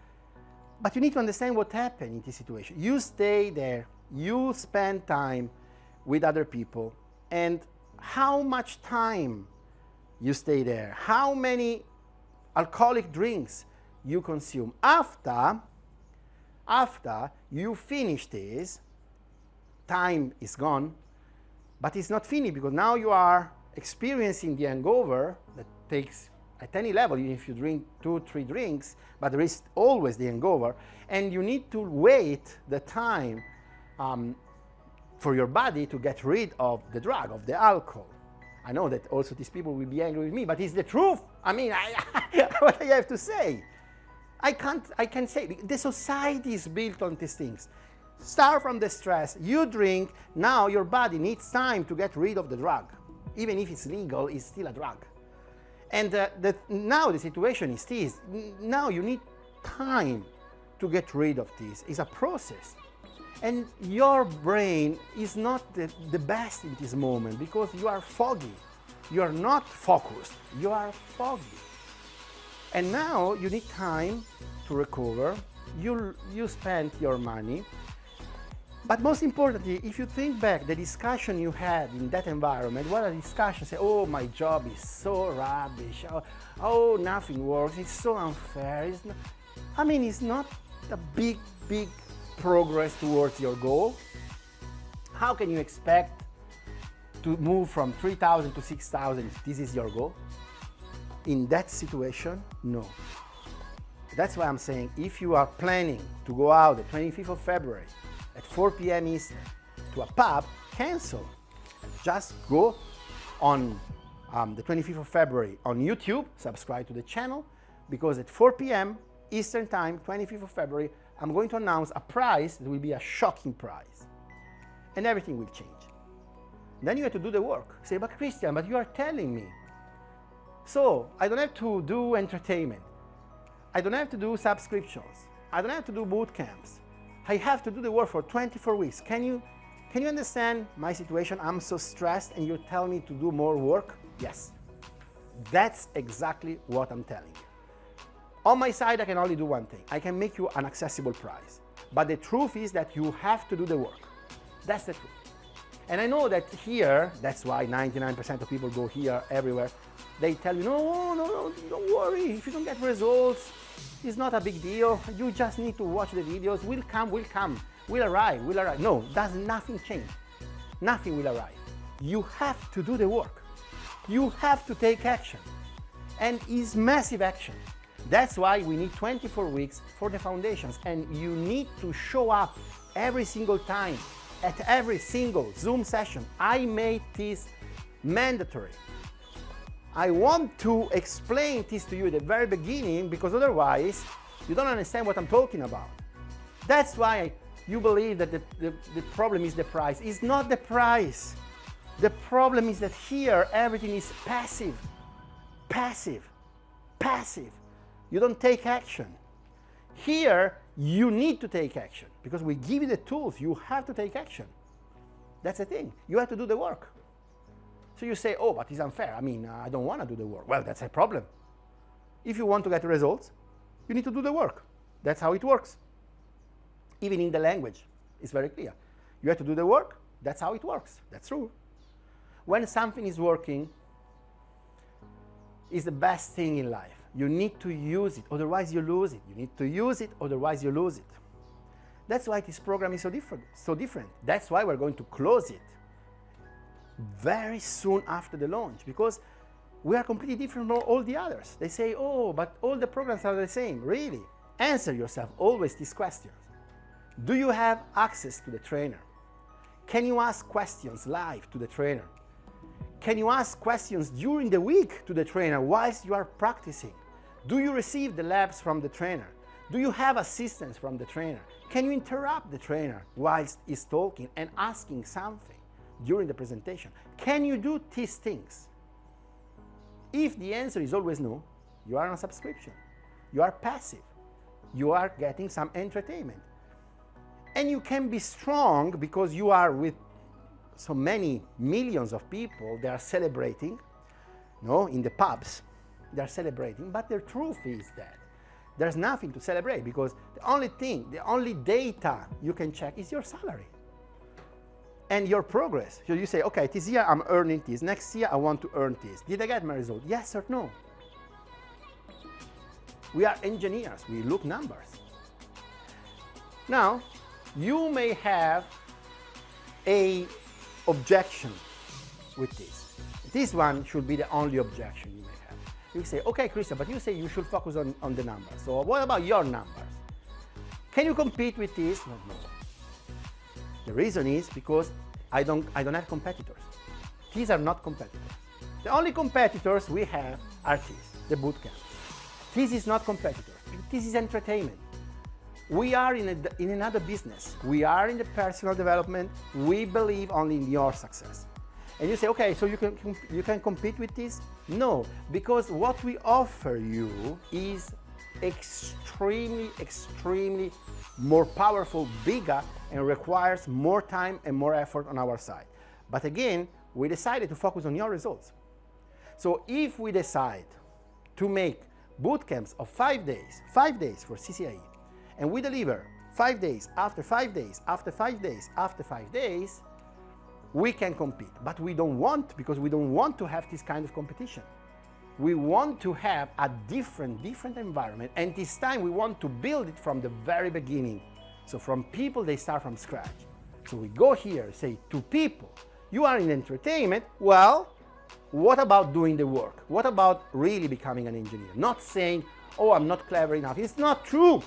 But you need to understand what happened in this situation. You stay there, you spend time with other people, and how much time you stay there, how many alcoholic drinks you consume. After you finish this, time is gone, but it's not finished because now you are experiencing the hangover that takes at any level, even if you drink 2-3 drinks, but there is always the hangover, and you need to wait the time for your body to get rid of the drug, of the alcohol. I know that also these people will be angry with me, but it's the truth. I mean, what I have to say. I can say, the society is built on these things. Start from the stress, you drink, now your body needs time to get rid of the drug. Even if it's legal, it's still a drug. And now the situation is this, now you need time to get rid of this. It's a process. And your brain is not the best in this moment because you are foggy. You are not focused, you are foggy. And now you need time to recover. You spent your money. But most importantly, if you think back, the discussion you had in that environment, what a discussion, say, oh, my job is so rubbish, oh, nothing works, it's so unfair. It's not, I mean, it's not a big progress towards your goal. How can you expect to move from 3,000 to 6,000 if this is your goal? In that situation, no. That's why I'm saying, if you are planning to go out the 25th of February at 4 p.m. Eastern to a pub, cancel. Just go on the 25th of February on YouTube, subscribe to the channel, because at 4 p.m. Eastern Time, 25th of February, I'm going to announce a prize that will be a shocking prize. And everything will change. Then you have to do the work. Say, but Christian, but you are telling me. So I don't have to do entertainment. I don't have to do subscriptions. I don't have to do boot camps. I have to do the work for 24 weeks. Can you understand my situation? I'm so stressed and you tell me to do more work? Yes. That's exactly what I'm telling you. On my side, I can only do one thing. I can make you an accessible price. But the truth is that you have to do the work. That's the truth. And I know that here, that's why 99% of people go here, everywhere. They tell you, no, don't worry. If you don't get results, it's not a big deal. You just need to watch the videos. We'll come. We'll arrive. No, nothing change. Nothing will arrive. You have to do the work. You have to take action. And it's massive action. That's why we need 24 weeks for the foundations. And you need to show up every single time, at every single Zoom session. I made this mandatory. I want to explain this to you at the very beginning because otherwise you don't understand what I'm talking about. That's why you believe that the problem is the price. It's not the price. The problem is that here everything is passive. You don't take action. Here you need to take action because we give you the tools. You have to take action. That's the thing. You have to do the work. So you say, oh, but it's unfair. I mean, I don't want to do the work. Well, that's a problem. If you want to get results, you need to do the work. That's how it works. Even in the language, it's very clear. You have to do the work. That's how it works. That's true. When something is working, it's the best thing in life. You need to use it, otherwise you lose it. You need to use it, otherwise you lose it. That's why this program is so different. That's why we're going to close it very soon after the launch, because we are completely different from all the others. They say, oh, but all the programs are the same. Really? Answer yourself always these questions. Do you have access to the trainer? Can you ask questions live to the trainer? Can you ask questions during the week to the trainer whilst you are practicing? Do you receive the labs from the trainer? Do you have assistance from the trainer? Can you interrupt the trainer whilst he's talking and asking something during the presentation? Can you do these things? If the answer is always no, you are on a subscription. You are passive. You are getting some entertainment. And you can be strong because you are with so many millions of people. They are celebrating, in the pubs. They are celebrating, but the truth is that there's nothing to celebrate because the only data you can check is your salary and your progress. So you say, okay, this year I'm earning this, next year I want to earn this. Did I get my result? Yes or no? We are engineers, we look numbers. Now, you may have a objection with this. This one should be the only objection you may have. You say, okay, Christian, but you say you should focus on the numbers. So what about your numbers? Can you compete with this? No. The reason is because I don't have competitors. These are not competitors. The only competitors we have are these, the boot camps. This is not competitors. This is entertainment. We are in another business. We are in the personal development. We believe only in your success. And you say, okay, so you can compete with this? No, because what we offer you is extremely more powerful, bigger, and requires more time and more effort on our side. But again, we decided to focus on your results. So if we decide to make boot camps of 5 days for CCIE, and we deliver 5 days, after 5 days, after 5 days, after 5 days, we can compete. But we don't want, because we don't want to have this kind of competition. We want to have a different environment, and this time we want to build it from the very beginning. So from people, they start from scratch. So we go here, say to people, you are in entertainment, well, what about doing the work? What about really becoming an engineer? Not saying, oh, I'm not clever enough. It's not true.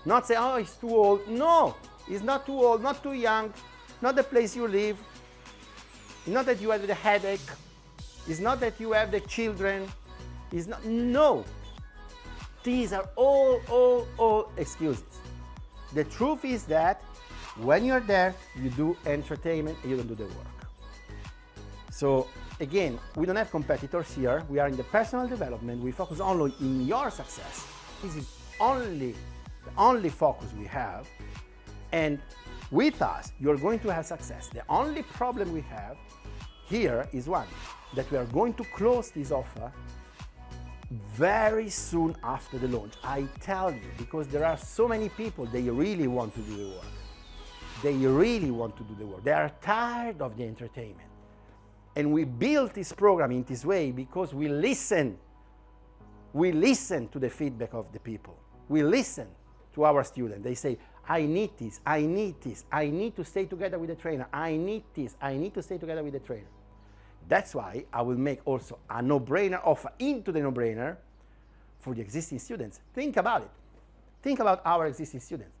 Not say, oh, it's too old. No, it's not too old, not too young, not the place you live. It's not that you have the headache. It's not that you have the children. It's not, no. These are all excuses. The truth is that when you're there, you do entertainment and you don't do the work. So again, we don't have competitors here. We are in the personal development. We focus only in your success. This is the only focus we have. And with us, you're going to have success. The only problem we have here is one, that we are going to close this offer very soon after the launch. I tell you, because there are so many people, they really want to do the work. They really want to do the work. They are tired of the entertainment. And we built this program in this way because we listen. We listen to the feedback of the people. We listen to our students. They say, I need this, I need this, I need to stay together with the trainer, I need this, I need to stay together with the trainer. That's why I will make also a no-brainer offer into the no-brainer for the existing students. Think about it. Think about our existing students.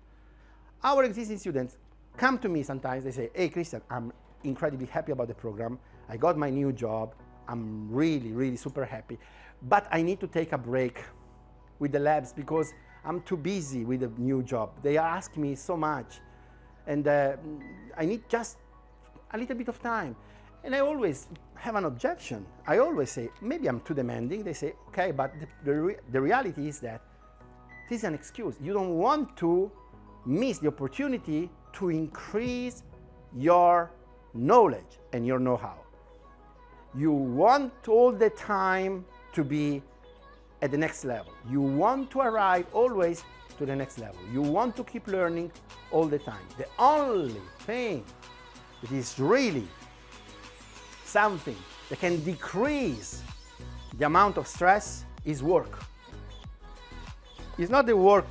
Our existing students come to me sometimes, they say, hey Christian, I'm incredibly happy about the program. I got my new job. I'm really super happy. But I need to take a break with the labs because I'm too busy with the new job. They are asking me so much. And I need just a little bit of time. And I always have an objection. I always say, maybe I'm too demanding. They say, okay, but the reality is that this is an excuse. You don't want to miss the opportunity to increase your knowledge and your know-how. You want all the time to be at the next level. You want to arrive always to the next level. You want to keep learning all the time. The only thing that is really something that can decrease the amount of stress is work. It's not the work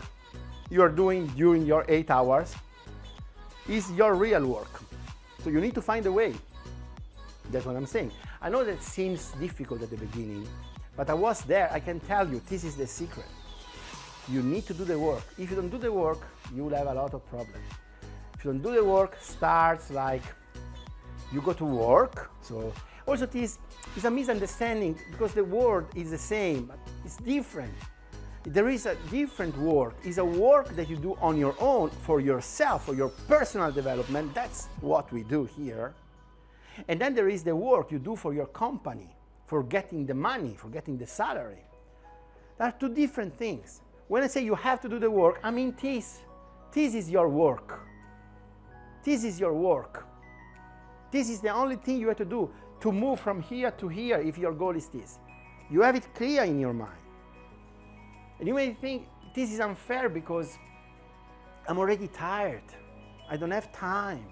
you are doing during your 8 hours. It's your real work. So you need to find a way. That's what I'm saying. I know that seems difficult at the beginning, but I was there. I can tell you, this is the secret. You need to do the work. If you don't do the work, you will have a lot of problems. If you don't do the work, starts like you go to work. So also this is a misunderstanding because the word is the same, but it's different. There is a different work. It's a work that you do on your own for yourself, for your personal development. That's what we do here. And then there is the work you do for your company, for getting the money, for getting the salary. There are two different things. When I say you have to do the work, I mean this. This is your work. This is your work. This is the only thing you have to do to move from here to here if your goal is this. You have it clear in your mind. And you may think this is unfair because I'm already tired. I don't have time.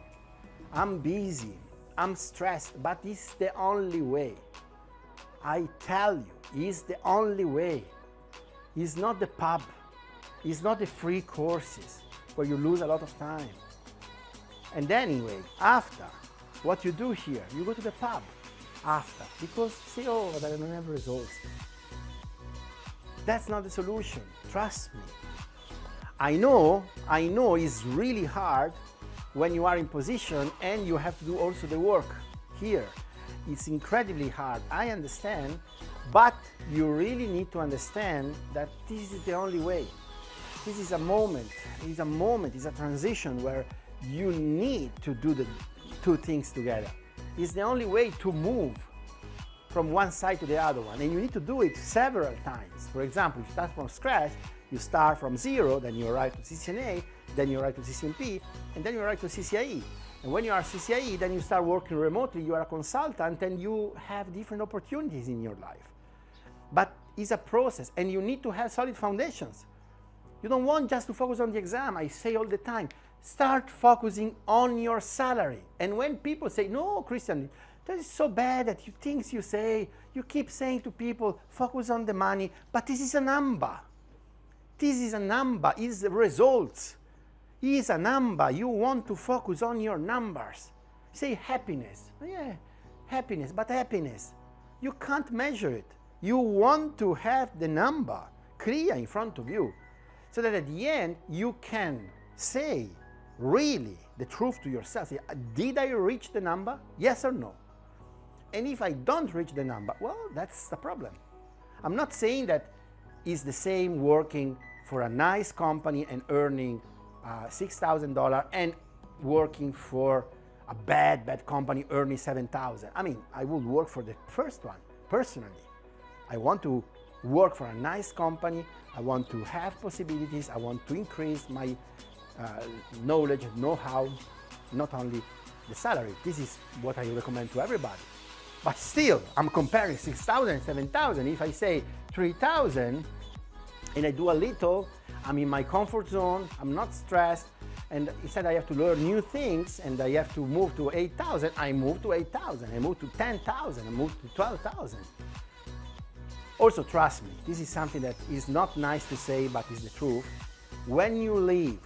I'm busy. I'm stressed, but it's the only way. I tell you, it's the only way. It's not the pub. It's not the free courses where you lose a lot of time. And anyway, after, what you do here, you go to the pub after, because see, oh, but I don't have results. That's not the solution, trust me. I know it's really hard when you are in position and you have to do also the work here. It's incredibly hard, I understand, but you really need to understand that this is the only way. This is a moment, it's a transition where you need to do the two things together. It's the only way to move from one side to the other one, and you need to do it several times. For example, if you start from scratch, you start from zero, then you arrive to CCNA, then you arrive to CCNP, and then you arrive to CCIE. And when you are CCIE, then you start working remotely, you are a consultant, and you have different opportunities in your life. But it's a process, and you need to have solid foundations. You don't want just to focus on the exam. I say all the time, start focusing on your salary. And when people say, no, Christian, that is so bad that you things you say, you keep saying to people, focus on the money, but this is a number. This is a number, it's the results. It's a number, you want to focus on your numbers. Say happiness, yeah, happiness, but happiness, you can't measure it. You want to have the number clear in front of you, so that at the end you can say really the truth to yourself. Say, did I reach the number? Yes or no? And if I don't reach the number, well, that's the problem. I'm not saying that it's the same working for a nice company and earning $6,000 and working for a bad company earning $7,000. I mean, I would work for the first one, personally. I want to work for a nice company. I want to have possibilities. I want to increase my knowledge and know-how, not only the salary. This is what I recommend to everybody. But still, I'm comparing 6,000 and 7,000. If I say 3,000 and I do a little, I'm in my comfort zone, I'm not stressed, and instead I have to learn new things and I have to move to 8,000, I move to 8,000, I move to 10,000, I move to 12,000. Also, trust me, this is something that is not nice to say, but is the truth. When you leave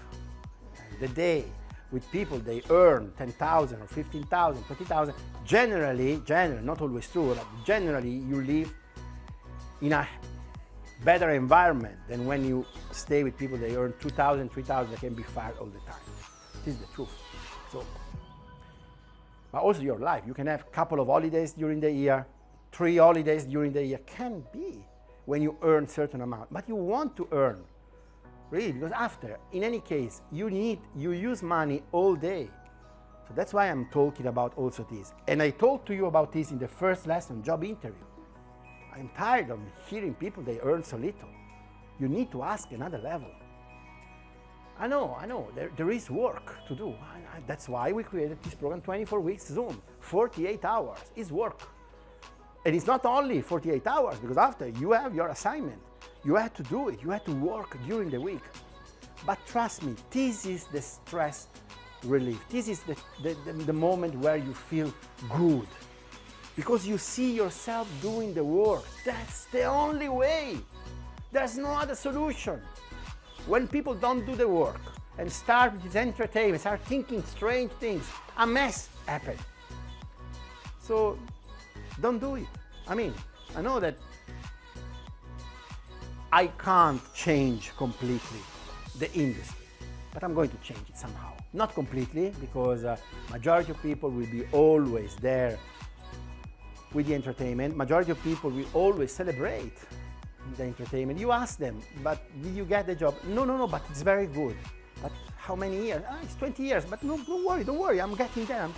the day with people, they earn 10,000 or 15,000, 20,000, generally, not always true, but generally you live in a better environment than when you stay with people that earn 2,000, 3,000, that can be fired all the time. This is the truth. So, but also your life, you can have a couple of holidays during the year, 3 holidays during the year, can be when you earn certain amount, but you want to earn, really, because after, in any case, you use money all day. So that's why I'm talking about also this. And I talked to you about this in the first lesson, job interview. I'm tired of hearing people, they earn so little. You need to ask another level. I know, there is work to do. That's why we created this program, 24 weeks Zoom, 48 hours is work. And it's not only 48 hours, because after you have your assignment, you have to do it, you have to work during the week. But trust me, this is the stress relief. This is the moment where you feel good. Because you see yourself doing the work. That's the only way. There's no other solution. When people don't do the work and start with this entertainment, start thinking strange things, a mess happens. So don't do it. I mean, I know that I can't change completely the industry, but I'm going to change it somehow. Not completely, because majority of people will be always there with the entertainment. Majority of people will always celebrate the entertainment. You ask them, but did you get the job? No, but it's very good. But how many years? It's 20 years, but no, don't worry, I'm getting there.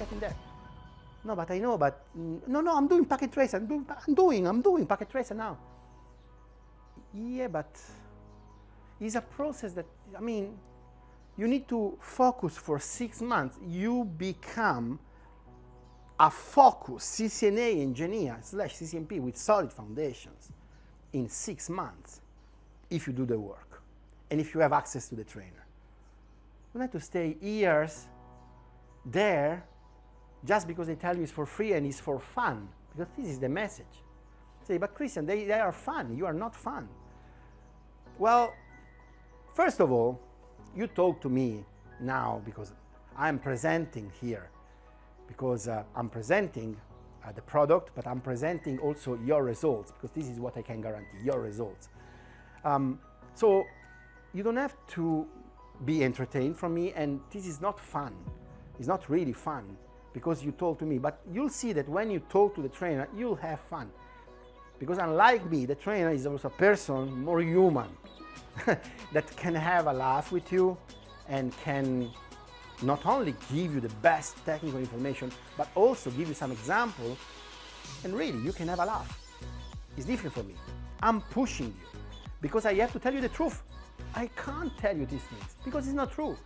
No, but I know, but no, I'm doing packet tracer, I'm doing packet tracer now. Yeah, but it's a process that, I mean, you need to focus for 6 months. You become a focused CCNA engineer / CCNP with solid foundations in 6 months if you do the work and if you have access to the trainer. You don't have to stay years there just because they tell you it's for free and it's for fun, because this is the message. Say, but Christian, they are fun. You are not fun. Well, first of all, you talk to me now because I'm presenting here, because I'm presenting the product, but I'm presenting also your results, because this is what I can guarantee, your results. So you don't have to be entertained from me, and this is not fun. It's not really fun because you talk to me, but you'll see that when you talk to the trainer, you'll have fun. Because unlike me, the trainer is also a person more human that can have a laugh with you and can not only give you the best technical information, but also give you some example, and really you can have a laugh. It's different for me. I'm pushing you because I have to tell you the truth. I can't tell you these things because it's not true.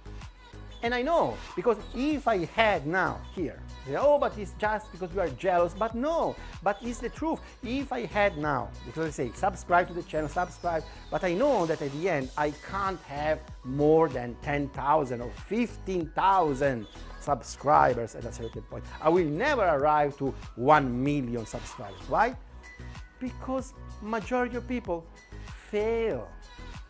And I know, because if I had now here, oh, but it's just because you are jealous, but no, but it's the truth. If I had now, because I say subscribe to the channel, subscribe, but I know that at the end I can't have more than 10,000 or 15,000 subscribers at a certain point. I will never arrive to 1 million subscribers. Why? Because majority of people fail.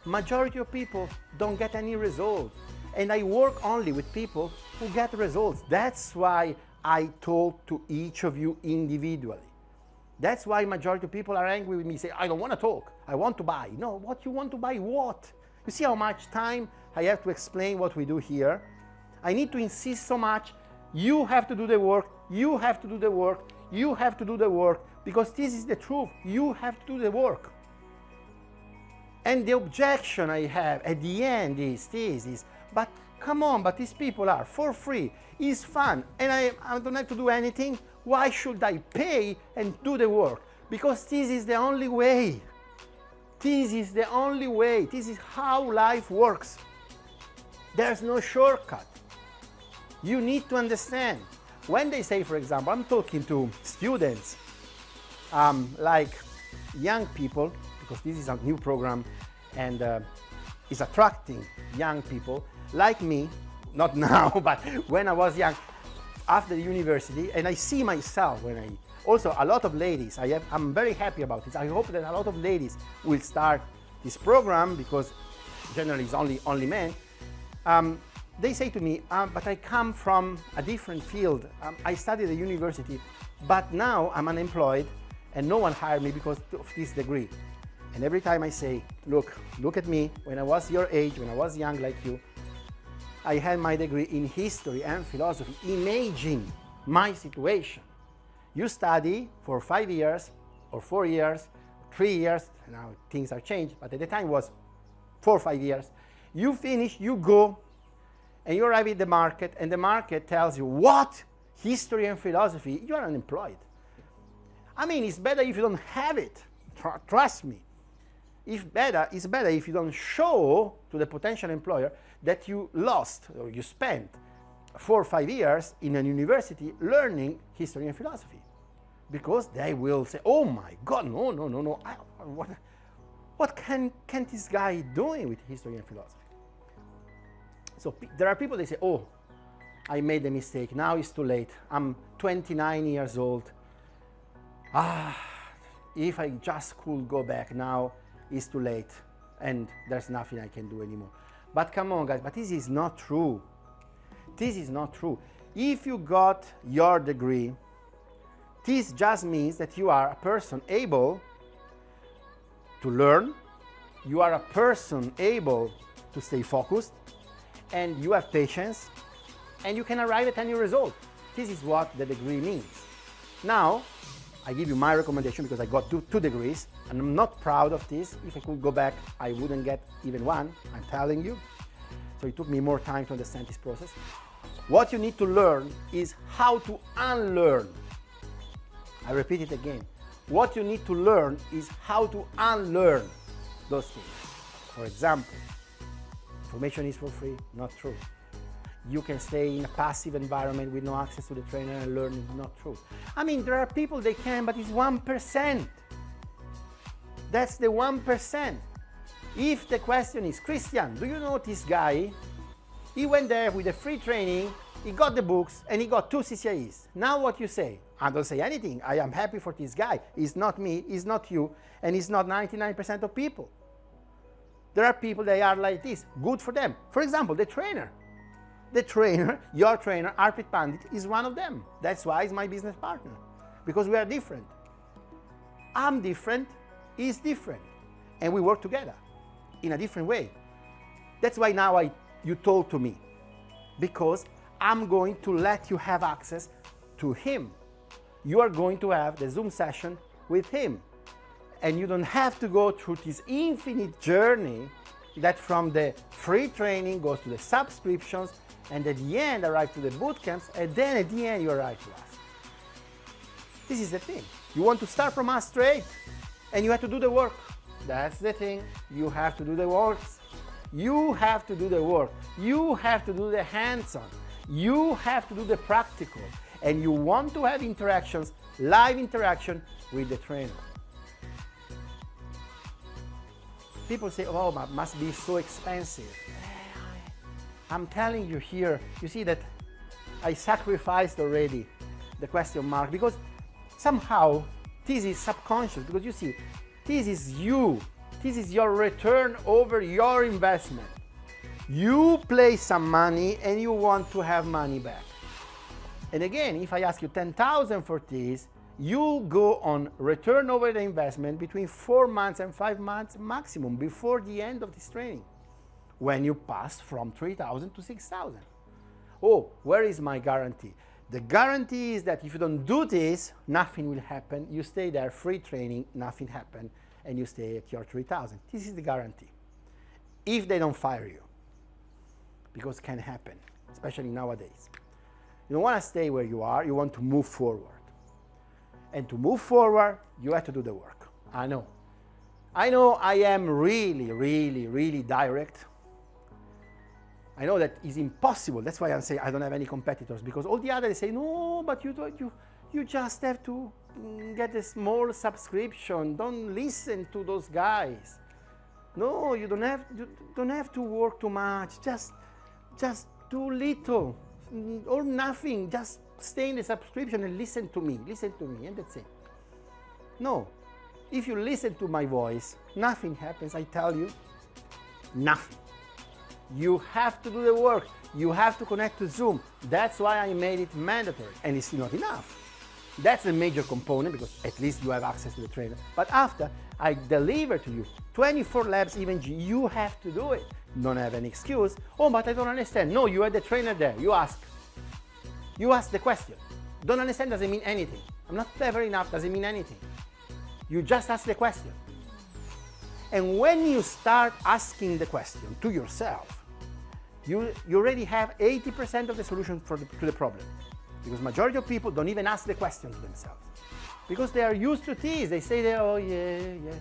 Majority of people don't get any results. And I work only with people who get results. That's why I talk to each of you individually. That's why majority of people are angry with me, say, I don't want to talk, I want to buy. No, what you want to buy, what? You see how much time I have to explain what we do here? I need to insist so much. You have to do the work, you have to do the work, you have to do the work, because this is the truth. You have to do the work. And the objection I have at the end is this, but come on, but these people are for free, it's fun, and I don't have to do anything. Why should I pay and do the work? Because this is the only way. This is the only way. This is how life works. There's no shortcut. You need to understand. When they say, for example, I'm talking to students, like young people, because this is a new program and is attracting young people like me, not now, but when I was young, after the university, and I see myself when also a lot of ladies, I'm very happy about this. I hope that a lot of ladies will start this program, because generally it's only men. They say to me, but I come from a different field. I studied at the university, but now I'm unemployed and no one hired me because of this degree. And every time I say, look at me, when I was your age, when I was young like you, I had my degree in history and philosophy. Imagine my situation. You study for 5 years or 4 years, 3 years, now things are changed, but at the time it was 4 or 5 years. You finish, you go, and you arrive at the market, and the market tells you, what? History and philosophy? You are unemployed. I mean, it's better if you don't have it. Trust me. It's better if you don't show to the potential employer that you lost or you spent 4 or 5 years in a university learning history and philosophy. Because they will say, oh my God, no. What can this guy doing with history and philosophy? So there are people, they say, oh, I made a mistake, now it's too late. I'm 29 years old. If I just could go back now, it's too late and there's nothing I can do anymore. But come on guys, but this is not true. This is not true. If you got your degree, this just means that you are a person able to learn, you are a person able to stay focused, and you have patience, and you can arrive at any result. This is what the degree means. Now, I give you my recommendation because I got two degrees, and I'm not proud of this. If I could go back, I wouldn't get even one, I'm telling you. So it took me more time to understand this process. What you need to learn is how to unlearn. I repeat it again. What you need to learn is how to unlearn those things. For example, information is for free, not true. You can stay in a passive environment with no access to the trainer and learn, not true. I mean, there are people they can, but it's 1%. That's the 1%. If the question is, Christian, do you know this guy? He went there with a free training, he got the books, and he got 2 CCIEs. Now what you say? I don't say anything. I am happy for this guy. It's not me, it's not you, and it's not 99% of people. There are people that are like this. Good for them. For example, the trainer. The trainer, your trainer, Arpit Pandit, is one of them. That's why he's my business partner. Because we are different. I'm different, he's different. And we work together in a different way. That's why now you talk to me. Because I'm going to let you have access to him. You are going to have the Zoom session with him. And you don't have to go through this infinite journey that from the free training goes to the subscriptions, and at the end arrive to the boot camps, and then at the end you arrive to us. This is the thing. You want to start from us straight, and you have to do the work. That's the thing. You have to do the work. You have to do the work. You have to do the hands-on. You have to do the practical. And you want to have interactions, live interaction with the trainer. People say, oh, it must be so expensive. I'm telling you here, you see that I sacrificed already the question mark, because somehow this is subconscious, because you see, this is you. This is your return over your investment. You place some money and you want to have money back. And again, if I ask you 10,000 for this, you'll go on return over the investment between 4 months and 5 months maximum before the end of this training, when you pass from 3,000 to 6,000. Oh, where is my guarantee? The guarantee is that if you don't do this, nothing will happen. You stay there, free training, nothing happened, and you stay at your 3,000. This is the guarantee. If they don't fire you, because it can happen, especially nowadays. You don't want to stay where you are, you want to move forward. And to move forward, you have to do the work. I know. I know I am really, really, really direct. I know that is impossible. That's why I'm saying I don't have any competitors, because all the others say, no, but you just have to get a small subscription. Don't listen to those guys. No, you don't have to work too much. Just do little or nothing. Just stay in the subscription and listen to me, and that's it. No, if you listen to my voice, nothing happens, I tell you, nothing. You have to do the work. You have to connect to Zoom. That's why I made it mandatory, and it's not enough. That's a major component, because at least you have access to the trainer. But after I deliver to you 24 labs, even you have to do it. Don't have an excuse. Oh, but I don't understand. No, you had the trainer there. You ask. You ask the question. Don't understand doesn't mean anything. I'm not clever enough doesn't mean anything. You just ask the question. And when you start asking the question to yourself, you already have 80% of the solution to the problem. Because majority of people don't even ask the question to themselves. Because they are used to this. They say, oh yeah, yeah.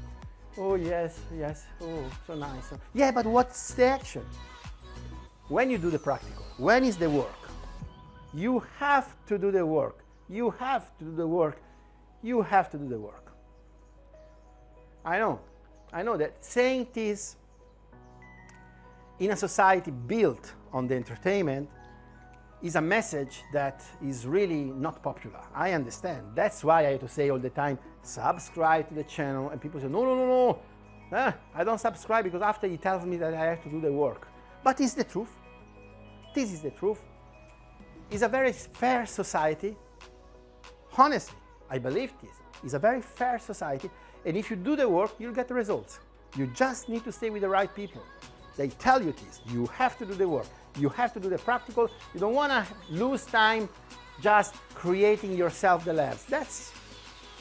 Oh yes, yes. Oh, so nice. Yeah, but what's the action? When you do the practical, when is the work? You have to do the work. You have to do the work. You have to do the work. I know that saying this in a society built on the entertainment is a message that is really not popular. I understand. That's why I have to say all the time, subscribe to the channel, and people say, no. I don't subscribe because after he tells me that I have to do the work. But it's the truth. This is the truth. It's a very fair society. Honestly, I believe this. It's a very fair society, and if you do the work, you'll get the results. You just need to stay with the right people. They tell you this. You have to do the work. You have to do the practical. You don't want to lose time just creating yourself the labs. That's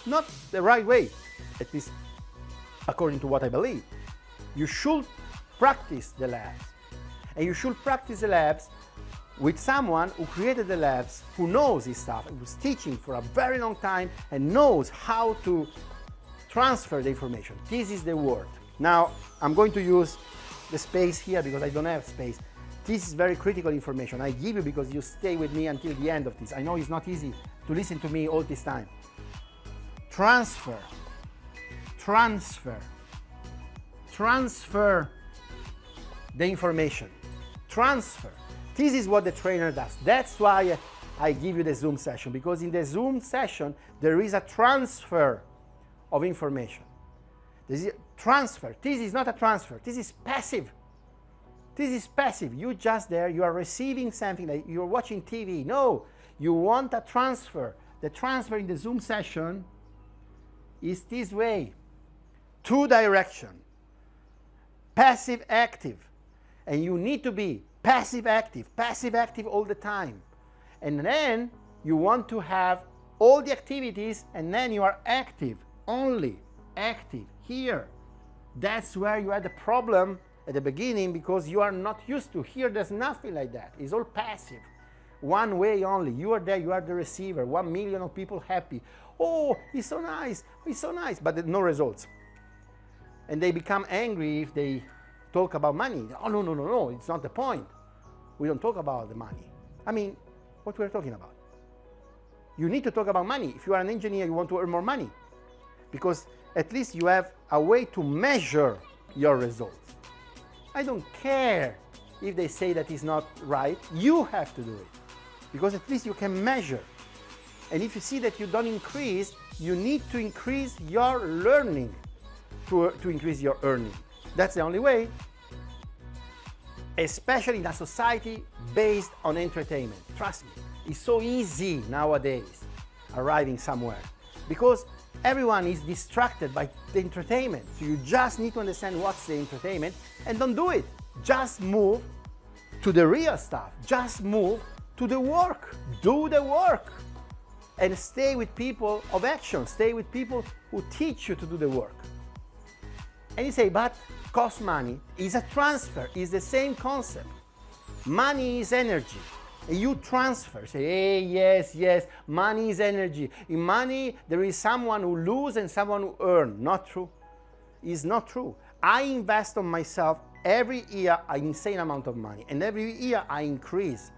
not the right way, at least according to what I believe. You should practice the labs. And you should practice the labs with someone who created the labs, who knows his stuff, who was teaching for a very long time and knows how to transfer the information. This is the word. Now, I'm going to use the space here because I don't have space. This is very critical information. I give you because you stay with me until the end of this. I know it's not easy to listen to me all this time. Transfer the information. Transfer. This is what the trainer does. That's why I give you the Zoom session, because in the Zoom session, there is a transfer of information. This is transfer. This is not a transfer. This is passive. This is passive. You just there, you are receiving something, like you're watching TV. No, you want a transfer. The transfer in the Zoom session is this way. Two direction. Passive active. And you need to be passive active all the time. And then you want to have all the activities, and then you are active, only active here. That's where you had the problem at the beginning, because you are not used to. Here there's nothing like that. It's all passive. One way only. You are there, you are the receiver. 1 million of people happy. Oh, he's so nice, he's so nice, but no results. And they become angry if they talk about money. Oh, no, it's not the point. We don't talk about the money. I mean, what we're talking about. You need to talk about money. If you are an engineer, you want to earn more money, because at least you have a way to measure your results. I don't care if they say that is not right. You have to do it, because at least you can measure. And if you see that you don't increase, you need to increase your learning to increase your earning. That's the only way, especially in a society based on entertainment. Trust me, it's so easy nowadays arriving somewhere, because everyone is distracted by the entertainment. So you just need to understand what's the entertainment and don't do it. Just move to the real stuff. Just move to the work. Do the work. And stay with people of action. Stay with people who teach you to do the work. And you say, but costs money. Is a transfer. It's the same concept. Money is energy. And you transfer. Say, hey, yes, money is energy. In money, there is someone who loses and someone who earns. Not true. It's not true. I invest on myself every year an insane amount of money. And every year I increase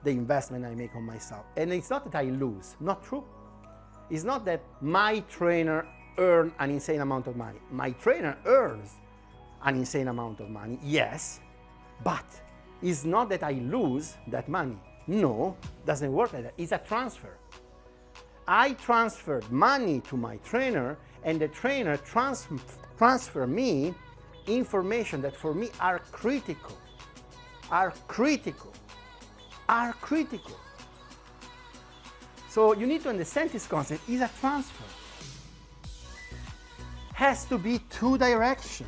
the investment I make on myself. And it's not that I lose. Not true. It's not that my trainer earns an insane amount of money. My trainer earns an insane amount of money, yes, but it's not that I lose that money. No, doesn't work like that. It's a transfer. I transferred money to my trainer, and the trainer transfer me information that for me are critical. So you need to understand this concept. It's a transfer. Has to be two direction.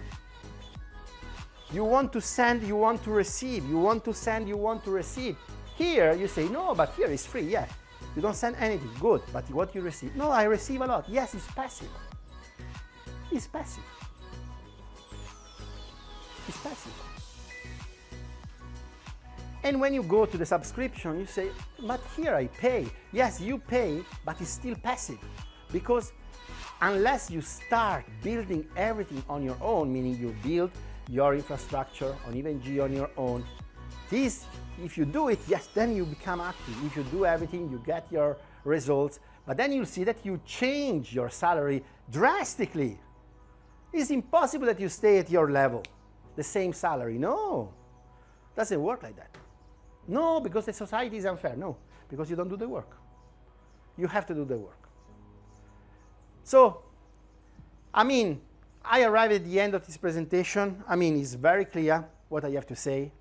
You want to send, you want to receive. You want to send, you want to receive. Here you say, no, but here is free. Yeah, you don't send anything. Good, but what you receive? No, I receive a lot. Yes, it's passive. It's passive. It's passive. And when you go to the subscription, you say, but here I pay. Yes, you pay, but it's still passive. Because unless you start building everything on your own, meaning you build your infrastructure on EVE-NG on your own, this, if you do it, yes, then you become active. If you do everything, you get your results, but then you'll see that you change your salary drastically. It's impossible that you stay at your level, the same salary. No, doesn't work like that. No, because the society is unfair. No, because you don't do the work. You have to do the work. So, I mean, I arrived at the end of this presentation. I mean, it's very clear what I have to say.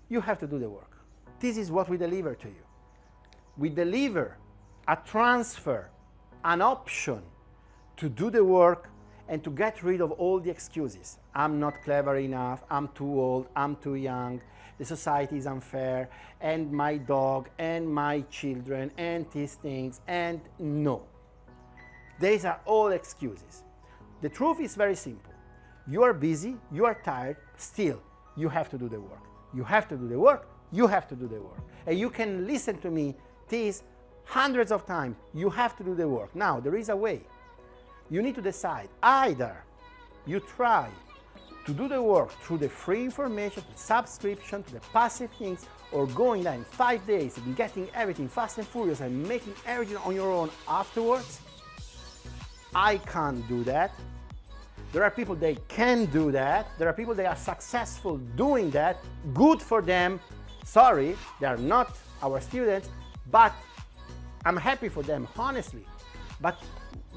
You have to do the work. This is what we deliver to you. We deliver a transfer, an option to do the work and to get rid of all the excuses. I'm not clever enough, I'm too old, I'm too young, the society is unfair, and my dog, and my children, and these things, and no. These are all excuses. The truth is very simple. You are busy, you are tired, still, you have to do the work. You have to do the work, you have to do the work. And you can listen to me this hundreds of times. You have to do the work. Now, there is a way. You need to decide. Either you try to do the work through the free information, the subscription, to the passive things, or going there in 5 days and getting everything fast and furious and making everything on your own afterwards. I can't do that. There are people that can do that. There are people that are successful doing that. Good for them. Sorry, they are not our students, but I'm happy for them, honestly. But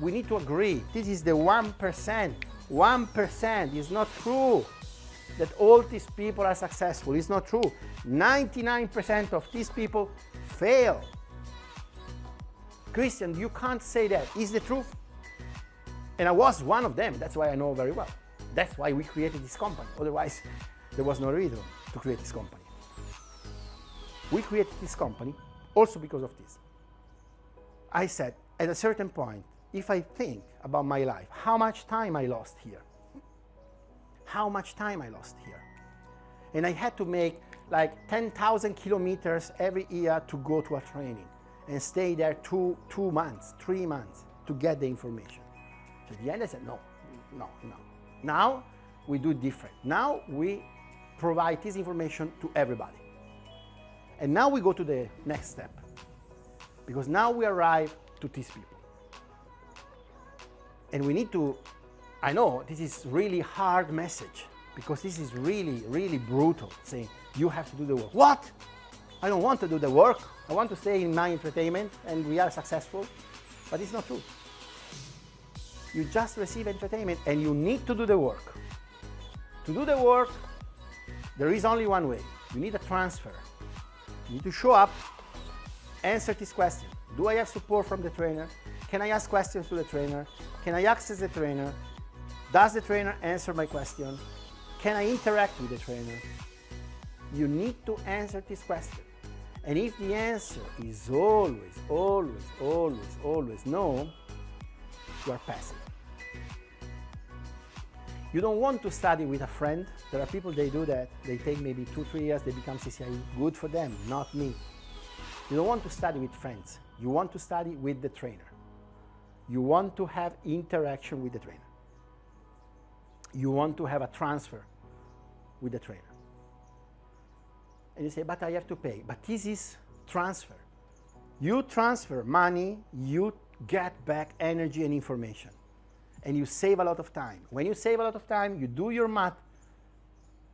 we need to agree. This is the 1%. 1%. It's not true that all these people are successful. It's not true. 99% of these people fail. Christian, you can't say that. It's the truth. And I was one of them. That's why I know very well. That's why we created this company. Otherwise, there was no reason to create this company. We created this company also because of this. I said, at a certain point, if I think about my life, how much time I lost here? How much time I lost here? And I had to make like 10,000 kilometers every year to go to a training and stay there 2 months, 3 months to get the information. So at the end I said, no. Now we do different. Now we provide this information to everybody. And now we go to the next step. Because now we arrive to these people. And we need to, I know this is really hard message, because this is really, really brutal, saying you have to do the work. What? I don't want to do the work. I want to stay in my entertainment and we are successful. But it's not true. You just receive entertainment and you need to do the work. To do the work, there is only one way. You need a transfer. You need to show up, answer this question. Do I have support from the trainer? Can I ask questions to the trainer? Can I access the trainer? Does the trainer answer my question? Can I interact with the trainer? You need to answer this question. And if the answer is always no, you are passive. You don't want to study with a friend. There are people, they do that. They take maybe 2-3 years, they become CCIE. Good for them, not me. You don't want to study with friends. You want to study with the trainer. You want to have interaction with the trainer. You want to have a transfer with the trainer. And you say, but I have to pay. But this is transfer. You transfer money, you get back energy and information. And you save a lot of time. When you save a lot of time, you do your math.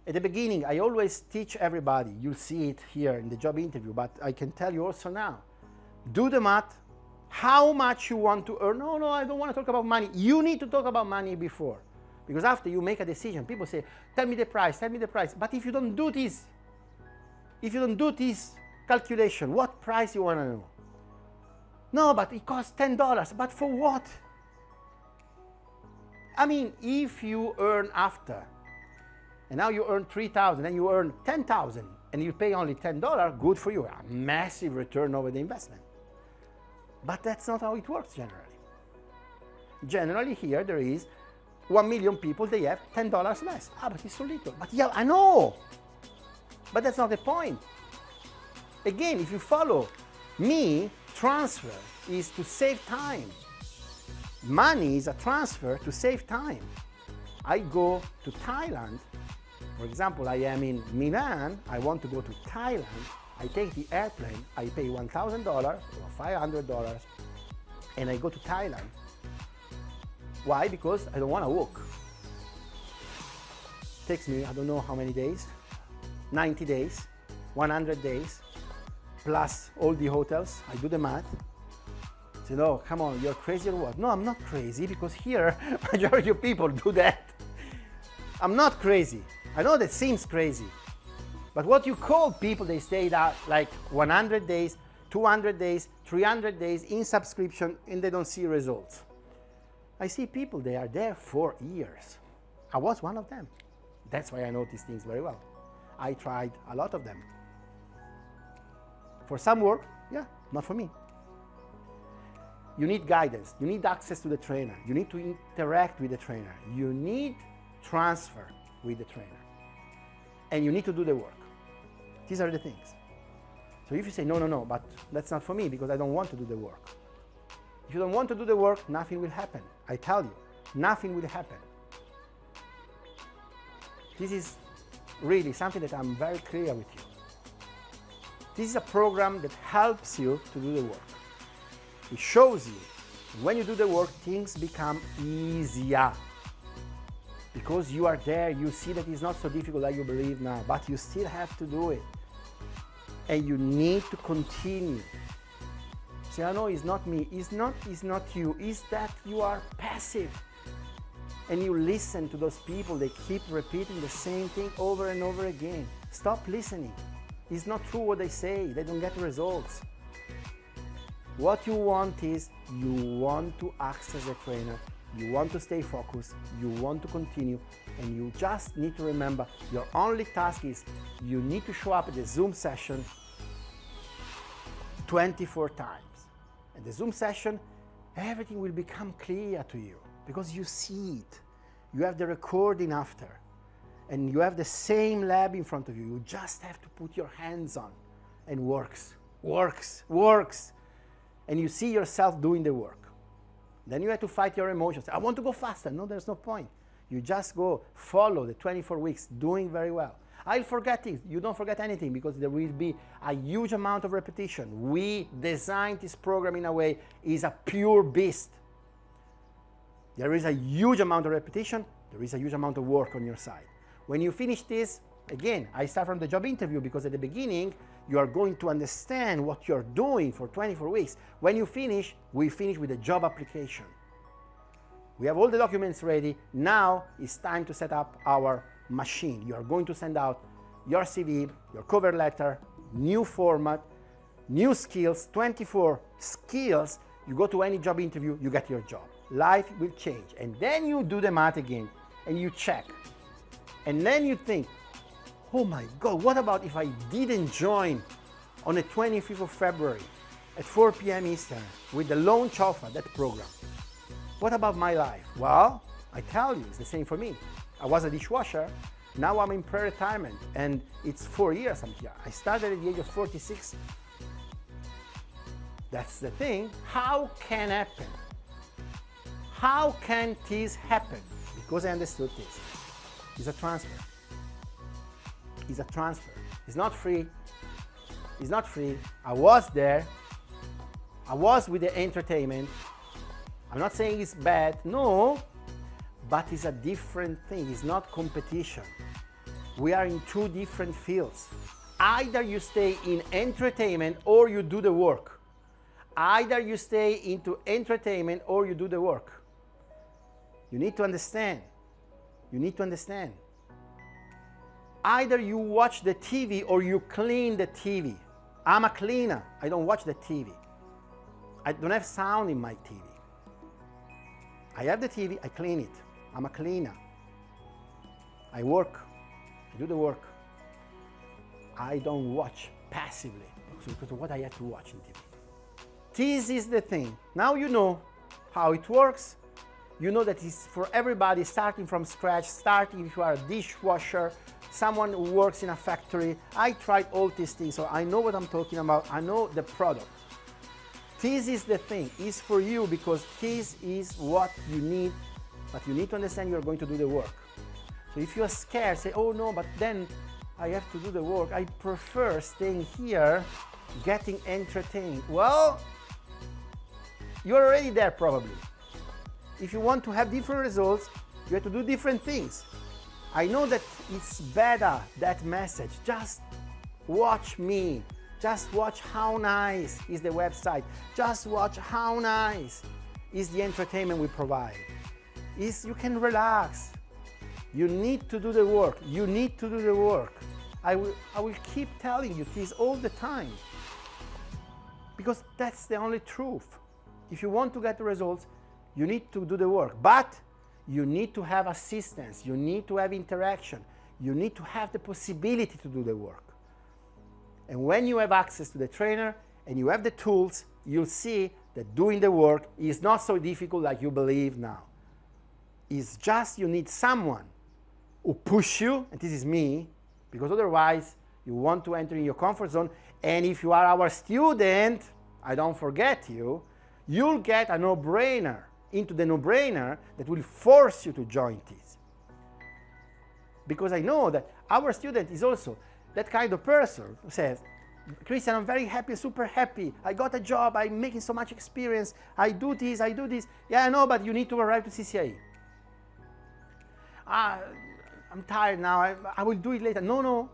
At the beginning, I always teach everybody. You'll see it here in the job interview, but I can tell you also now. Do the math. How much you want to earn? No, I don't want to talk about money. You need to talk about money before. Because after you make a decision, people say, tell me the price, tell me the price. But if you don't do this, calculation, what price you want to know? No, but it costs $10. But for what? I mean, if you earn after, and now you earn 3,000, and you earn 10,000, and you pay only $10, good for you. A massive return over the investment. But that's not how it works generally. Generally here there is 1 million people, they have $10 less. But it's so little. But yeah, I know. But that's not the point. Again, if you follow me, transfer is to save time. Money is a transfer to save time. I go to Thailand. For example, I am in Milan. I want to go to Thailand. I take the airplane. I pay $1,000 or $500 and I go to Thailand. Why? Because I don't want to walk. It takes me, I don't know how many days, 90 days, 100 days, plus all the hotels. I do the math. I say, no, come on, you're crazy or what? No, I'm not crazy, because here, majority of people do that. I'm not crazy. I know that seems crazy. But what you call people, they stay there like 100 days, 200 days, 300 days in subscription, and they don't see results. I see people, they are there for years. I was one of them. That's why I know these things very well. I tried a lot of them. For some work, yeah, not for me. You need guidance. You need access to the trainer. You need to interact with the trainer. You need transfer with the trainer. And you need to do the work. These are the things. So if you say, no, but that's not for me because I don't want to do the work. If you don't want to do the work, nothing will happen. I tell you, nothing will happen. This is really something that I'm very clear with you. This is a program that helps you to do the work. It shows you when you do the work, things become easier. Because you are there, you see that it's not so difficult like you believe now, but you still have to do it. And you need to continue. Say, no, it's not me, it's not you, it's that you are passive. and you listen to those people, they keep repeating the same thing over and over again. Stop listening. It's not true what they say. They don't get results. What you want is, you want to access the trainer, you want to stay focused, you want to continue, and you just need to remember your only task is you need to show up at the Zoom session 24 times. At the Zoom session, everything will become clear to you because you see it. You have the recording after, and you have the same lab in front of you. You just have to put your hands on, and works. And you see yourself doing the work. Then you have to fight your emotions. I want to go faster. No, there's no point. You just go follow the 24 weeks, doing very well. I'll forget things. You don't forget anything because there will be a huge amount of repetition. We designed this program in a way is a pure beast. There is a huge amount of repetition. There is a huge amount of work on your side. When you finish this, again, I start from the job interview because at the beginning, you are going to understand what you're doing for 24 weeks. When you finish, we finish with the job application. We have all the documents ready. Now it's time to set up our machine. You are going to send out your CV, your cover letter, new format, new skills, 24 skills. You go to any job interview, you get your job. Life will change. And then you do the math again and you check. And then you think, oh my God, what about if I didn't join on the 25th of February at 4 p.m. Eastern with the launch of that program? What about my life? Well, I tell you, it's the same for me. I was a dishwasher, now I'm in pre-retirement, and it's 4 years I'm here. I started at the age of 46. That's the thing. How can happen? How can this happen? Because I understood this. It's a transfer. It's a transfer. It's not free. It's not free. I was there. I was with the entertainment. I'm not saying it's bad. No. But it's a different thing. It's not competition. We are in two different fields. Either you stay in entertainment or you do the work. Either you stay into entertainment or you do the work. You need to understand. You need to understand. Either you watch the TV or you clean the TV. I'm a cleaner. I don't watch the TV. I don't have sound in my TV. I have the TV, I clean it. I'm a cleaner. I work. I do the work. I don't watch passively because of what I have to watch in TV. This is the thing. Now you know how it works. You know that it's for everybody, starting from scratch, starting if you are a dishwasher, someone who works in a factory. I tried all these things, so I know what I'm talking about. I know the product. This is the thing. It's for you because this is what you need, but you need to understand you're going to do the work. So if you're scared, say, oh no, but then I have to do the work. I prefer staying here, getting entertained. Well, you're already there probably. If you want to have different results, you have to do different things. I know that it's better, that message. Just watch me. Just watch how nice is the website. Just watch how nice is the entertainment we provide. You can relax. You need to do the work. You need to do the work. I will keep telling you this all the time because that's the only truth. If you want to get the results, you need to do the work, but you need to have assistance. You need to have interaction. You need to have the possibility to do the work. And when you have access to the trainer and you have the tools, you'll see that doing the work is not so difficult like you believe now. It's just you need someone who push you, and this is me, because otherwise you want to enter in your comfort zone. And if you are our student, I don't forget you, you'll get a no-brainer into the no-brainer that will force you to join this. Because I know that our student is also that kind of person who says, Christian, I'm very happy, super happy. I got a job, I'm making so much experience. I do this, I do this. Yeah, I know, but you need to arrive to CCIE. I'm tired now, I will do it later. No.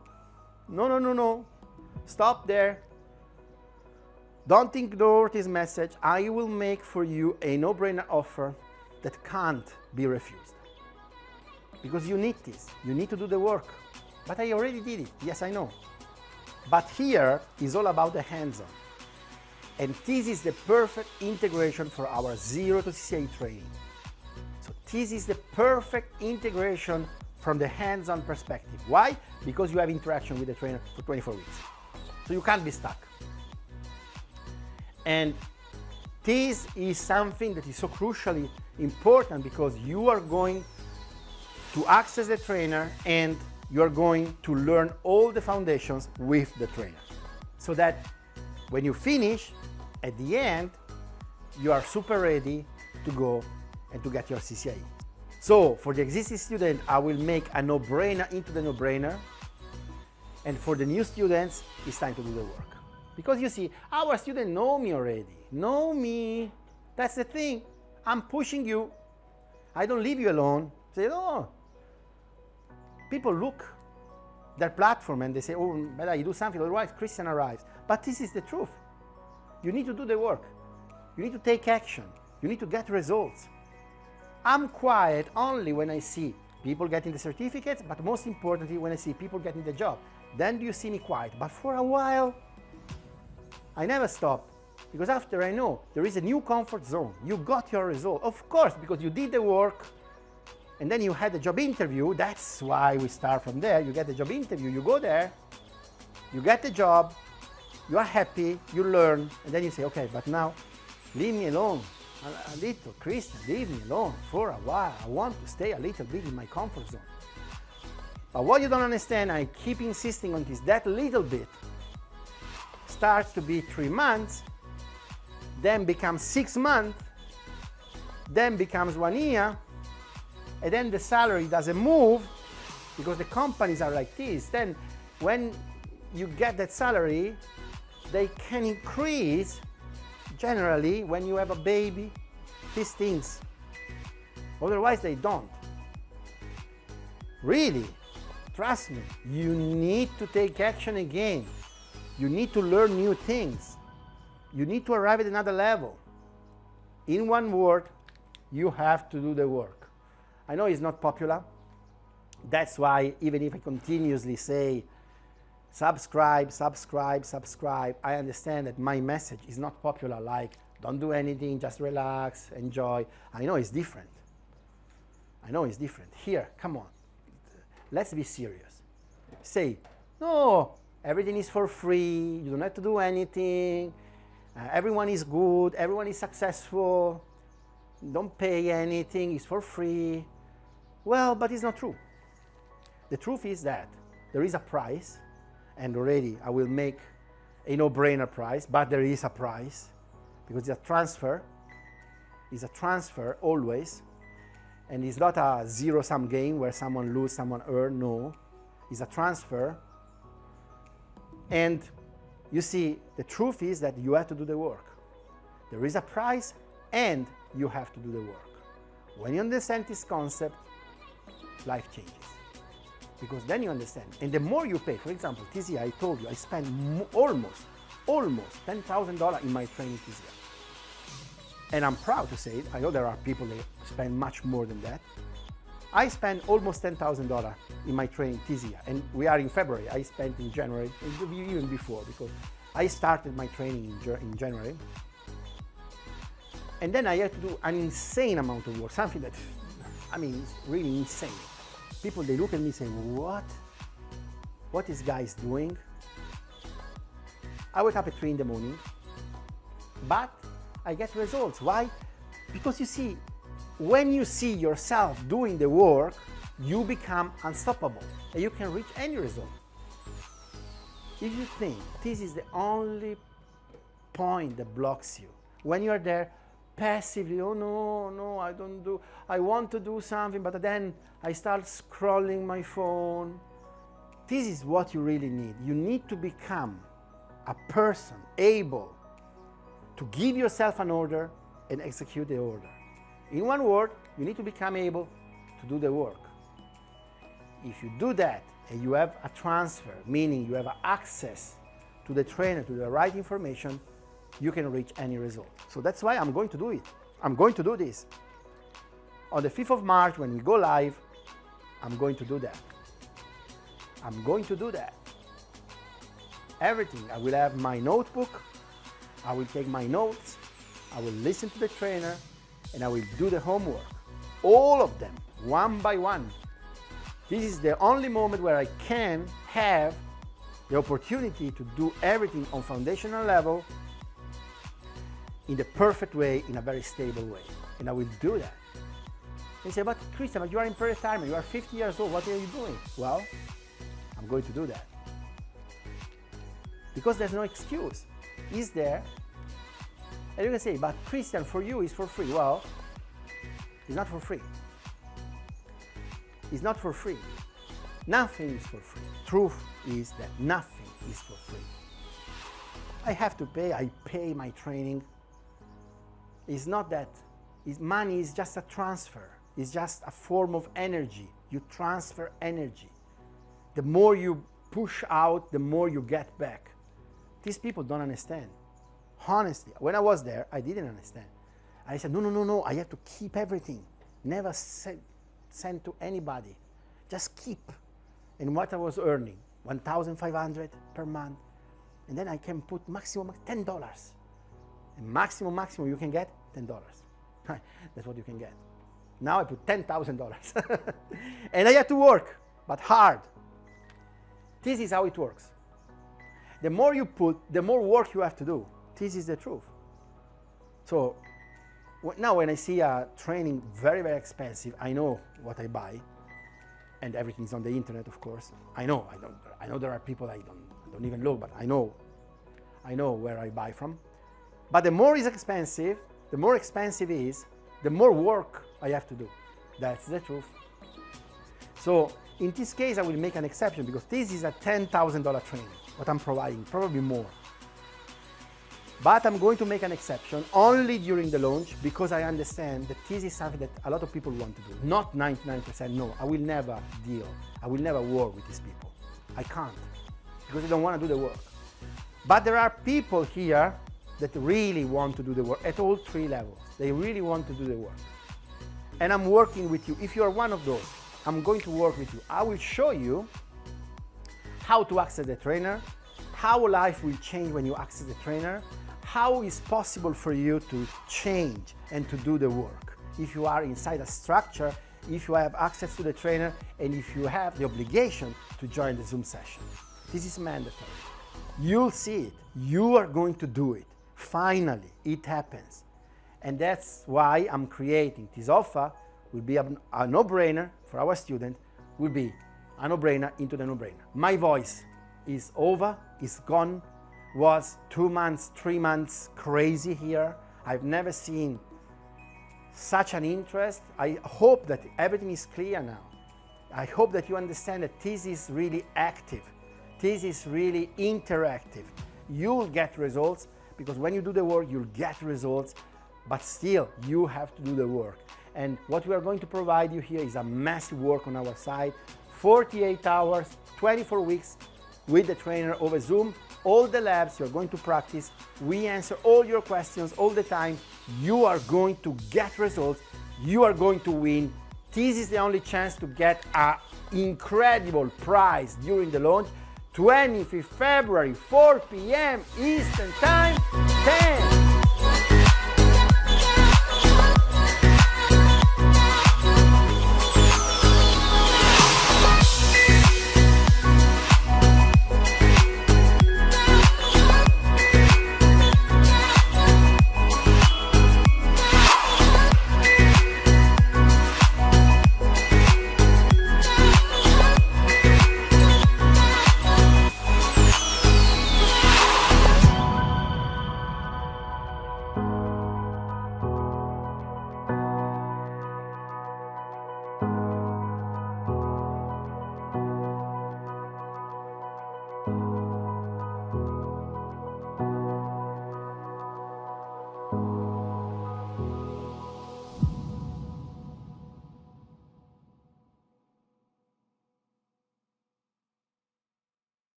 Stop there. Don't ignore this message. I will make for you a no-brainer offer that can't be refused. because you need this. You need to do the work. But I already did it. Yes, I know. But here is all about the hands-on. And this is the perfect integration for our Zero to CCIE training. So this is the perfect integration from the hands-on perspective. Why? Because you have interaction with the trainer for 24 weeks. So you can't be stuck. And this is something that is so crucially important because you are going to access the trainer and you are going to learn all the foundations with the trainer. So that when you finish, at the end, you are super ready to go and to get your CCIE. So for the existing student, I will make a no-brainer into the no-brainer. And for the new students, it's time to do the work. Because you see, our students know me already. Know me. That's the thing. I'm pushing you. I don't leave you alone. Say, oh. People look their platform and they say, oh, better you do something, otherwise Christian arrives. But this is the truth. You need to do the work. You need to take action. You need to get results. I'm quiet only when I see people getting the certificates, but most importantly, when I see people getting the job. Then you see me quiet. But for a while, I never stop. Because after I know there is a new comfort zone, you got your result. Of course, because you did the work, and then you had the job interview. That's why we start from there. You get the job interview, you go there, you get the job, you are happy, you learn, and then you say, okay, but now leave me alone. A little, Christian, leave me alone for a while. I want to stay a little bit in my comfort zone. But what you don't understand, I keep insisting on this, that little bit starts to be 3 months, then becomes 6 months, then becomes 1 year, and then the salary doesn't move because the companies are like this. Then when you get that salary, they can increase generally when you have a baby, these things. Otherwise they don't. Really, trust me, you need to take action again. You need to learn new things. You need to arrive at another level. In one word, you have to do the work. I know it's not popular. That's why even if I continuously say, subscribe, subscribe, subscribe, I understand that my message is not popular, like don't do anything, just relax, enjoy. I know it's different. I know it's different. Here, come on, let's be serious. Say, no, everything is for free, you don't have to do anything, everyone is good, everyone is successful, don't pay anything, it's for free. Well, but it's not true. The truth is that there is a price, and already I will make a no-brainer price, but there is a price because it's a transfer. It's a transfer always, and it's not a zero-sum game where someone loses, someone earns. No, it's a transfer. And you see, the truth is that you have to do the work. There is a price, and you have to do the work. When you understand this concept, life changes. Because then you understand. And the more you pay, for example, this year I told you I spent almost $10,000 in my training this year. And I'm proud to say it. I know there are people that spend much more than that. I spent almost $10,000 in my training this year. And we are in February. I spent in January, even before, because I started my training in January. And then I had to do an insane amount of work, something that, I mean, it's really insane. People, they look at me and say, what? What is guys doing? I wake up at 3 in the morning, but I get results. Why? Because you see, when you see yourself doing the work, you become unstoppable and you can reach any result. If you think this is the only point that blocks you, when you are there passively, oh no, I want to do something, but then I start scrolling my phone. This is what you really need. You need to become a person able to give yourself an order and execute the order. In one word, you need to become able to do the work. If you do that and you have a transfer, meaning you have access to the trainer, to the right information, you can reach any result. So that's why I'm going to do it. I'm going to do this. On the 5th of March, when we go live, I'm going to do that. I'm going to do that. Everything. I will have my notebook. I will take my notes. I will listen to the trainer, and I will do the homework. All of them, one by one. This is the only moment where I can have the opportunity to do everything on foundational level in the perfect way, in a very stable way. And I will do that. They say, but Christian, but you are in pre-retirement, you are 50 years old, what are you doing? Well, I'm going to do that. Because there's no excuse. It's there. And you can say, but Christian, for you, it's for free. Well, it's not for free. It's not for free. Nothing is for free. Truth is that nothing is for free. I have to pay. I pay my training. It's not that. Money is just a transfer. It's just a form of energy. You transfer energy. The more you push out, the more you get back. These people don't understand. Honestly, when I was there, I didn't understand. I said, no, I have to keep everything. Never send to anybody. Just keep. And what I was earning, $1,500 per month. And then I can put maximum $10. And maximum you can get $10. That's what you can get. Now I put $10,000. And I had to work, but hard. This is how it works. The more you put, the more work you have to do. This is the truth. So now when I see a training very, very expensive, I know what I buy. And everything's on the internet, of course. I know there are people I don't even look, but I know where I buy from. But the more it's expensive, the more expensive it is, the more work I have to do. That's the truth. So in this case, I will make an exception because this is a $10,000 training, what I'm providing, probably more. But I'm going to make an exception only during the launch because I understand that this is something that a lot of people want to do. Not 99%, no, I will never deal. I will never work with these people. I can't because they don't want to do the work. But there are people here that really want to do the work at all three levels. They really want to do the work. And I'm working with you. If you are one of those, I'm going to work with you. I will show you how to access the trainer, how life will change when you access the trainer, how it's possible for you to change and to do the work. If you are inside a structure, if you have access to the trainer, and if you have the obligation to join the Zoom session. This is mandatory. You'll see it. You are going to do it. Finally, it happens. And that's why I'm creating this offer. Will be a no-brainer for our student, will be a no-brainer into the no-brainer. My voice is over, is gone. Was 2 months, 3 months crazy here. I've never seen such an interest. I hope that everything is clear now. I hope that you understand that this is really active. This is really interactive. You'll get results because when you do the work, you'll get results, but still you have to do the work. And what we are going to provide you here is a massive work on our side, 48 hours, 24 weeks with the trainer over Zoom. All the labs you're going to practice, we answer all your questions all the time. You are going to get results. You are going to win. This is the only chance to get an incredible prize during the launch. 25th February, 4 p.m. Eastern Time, 10.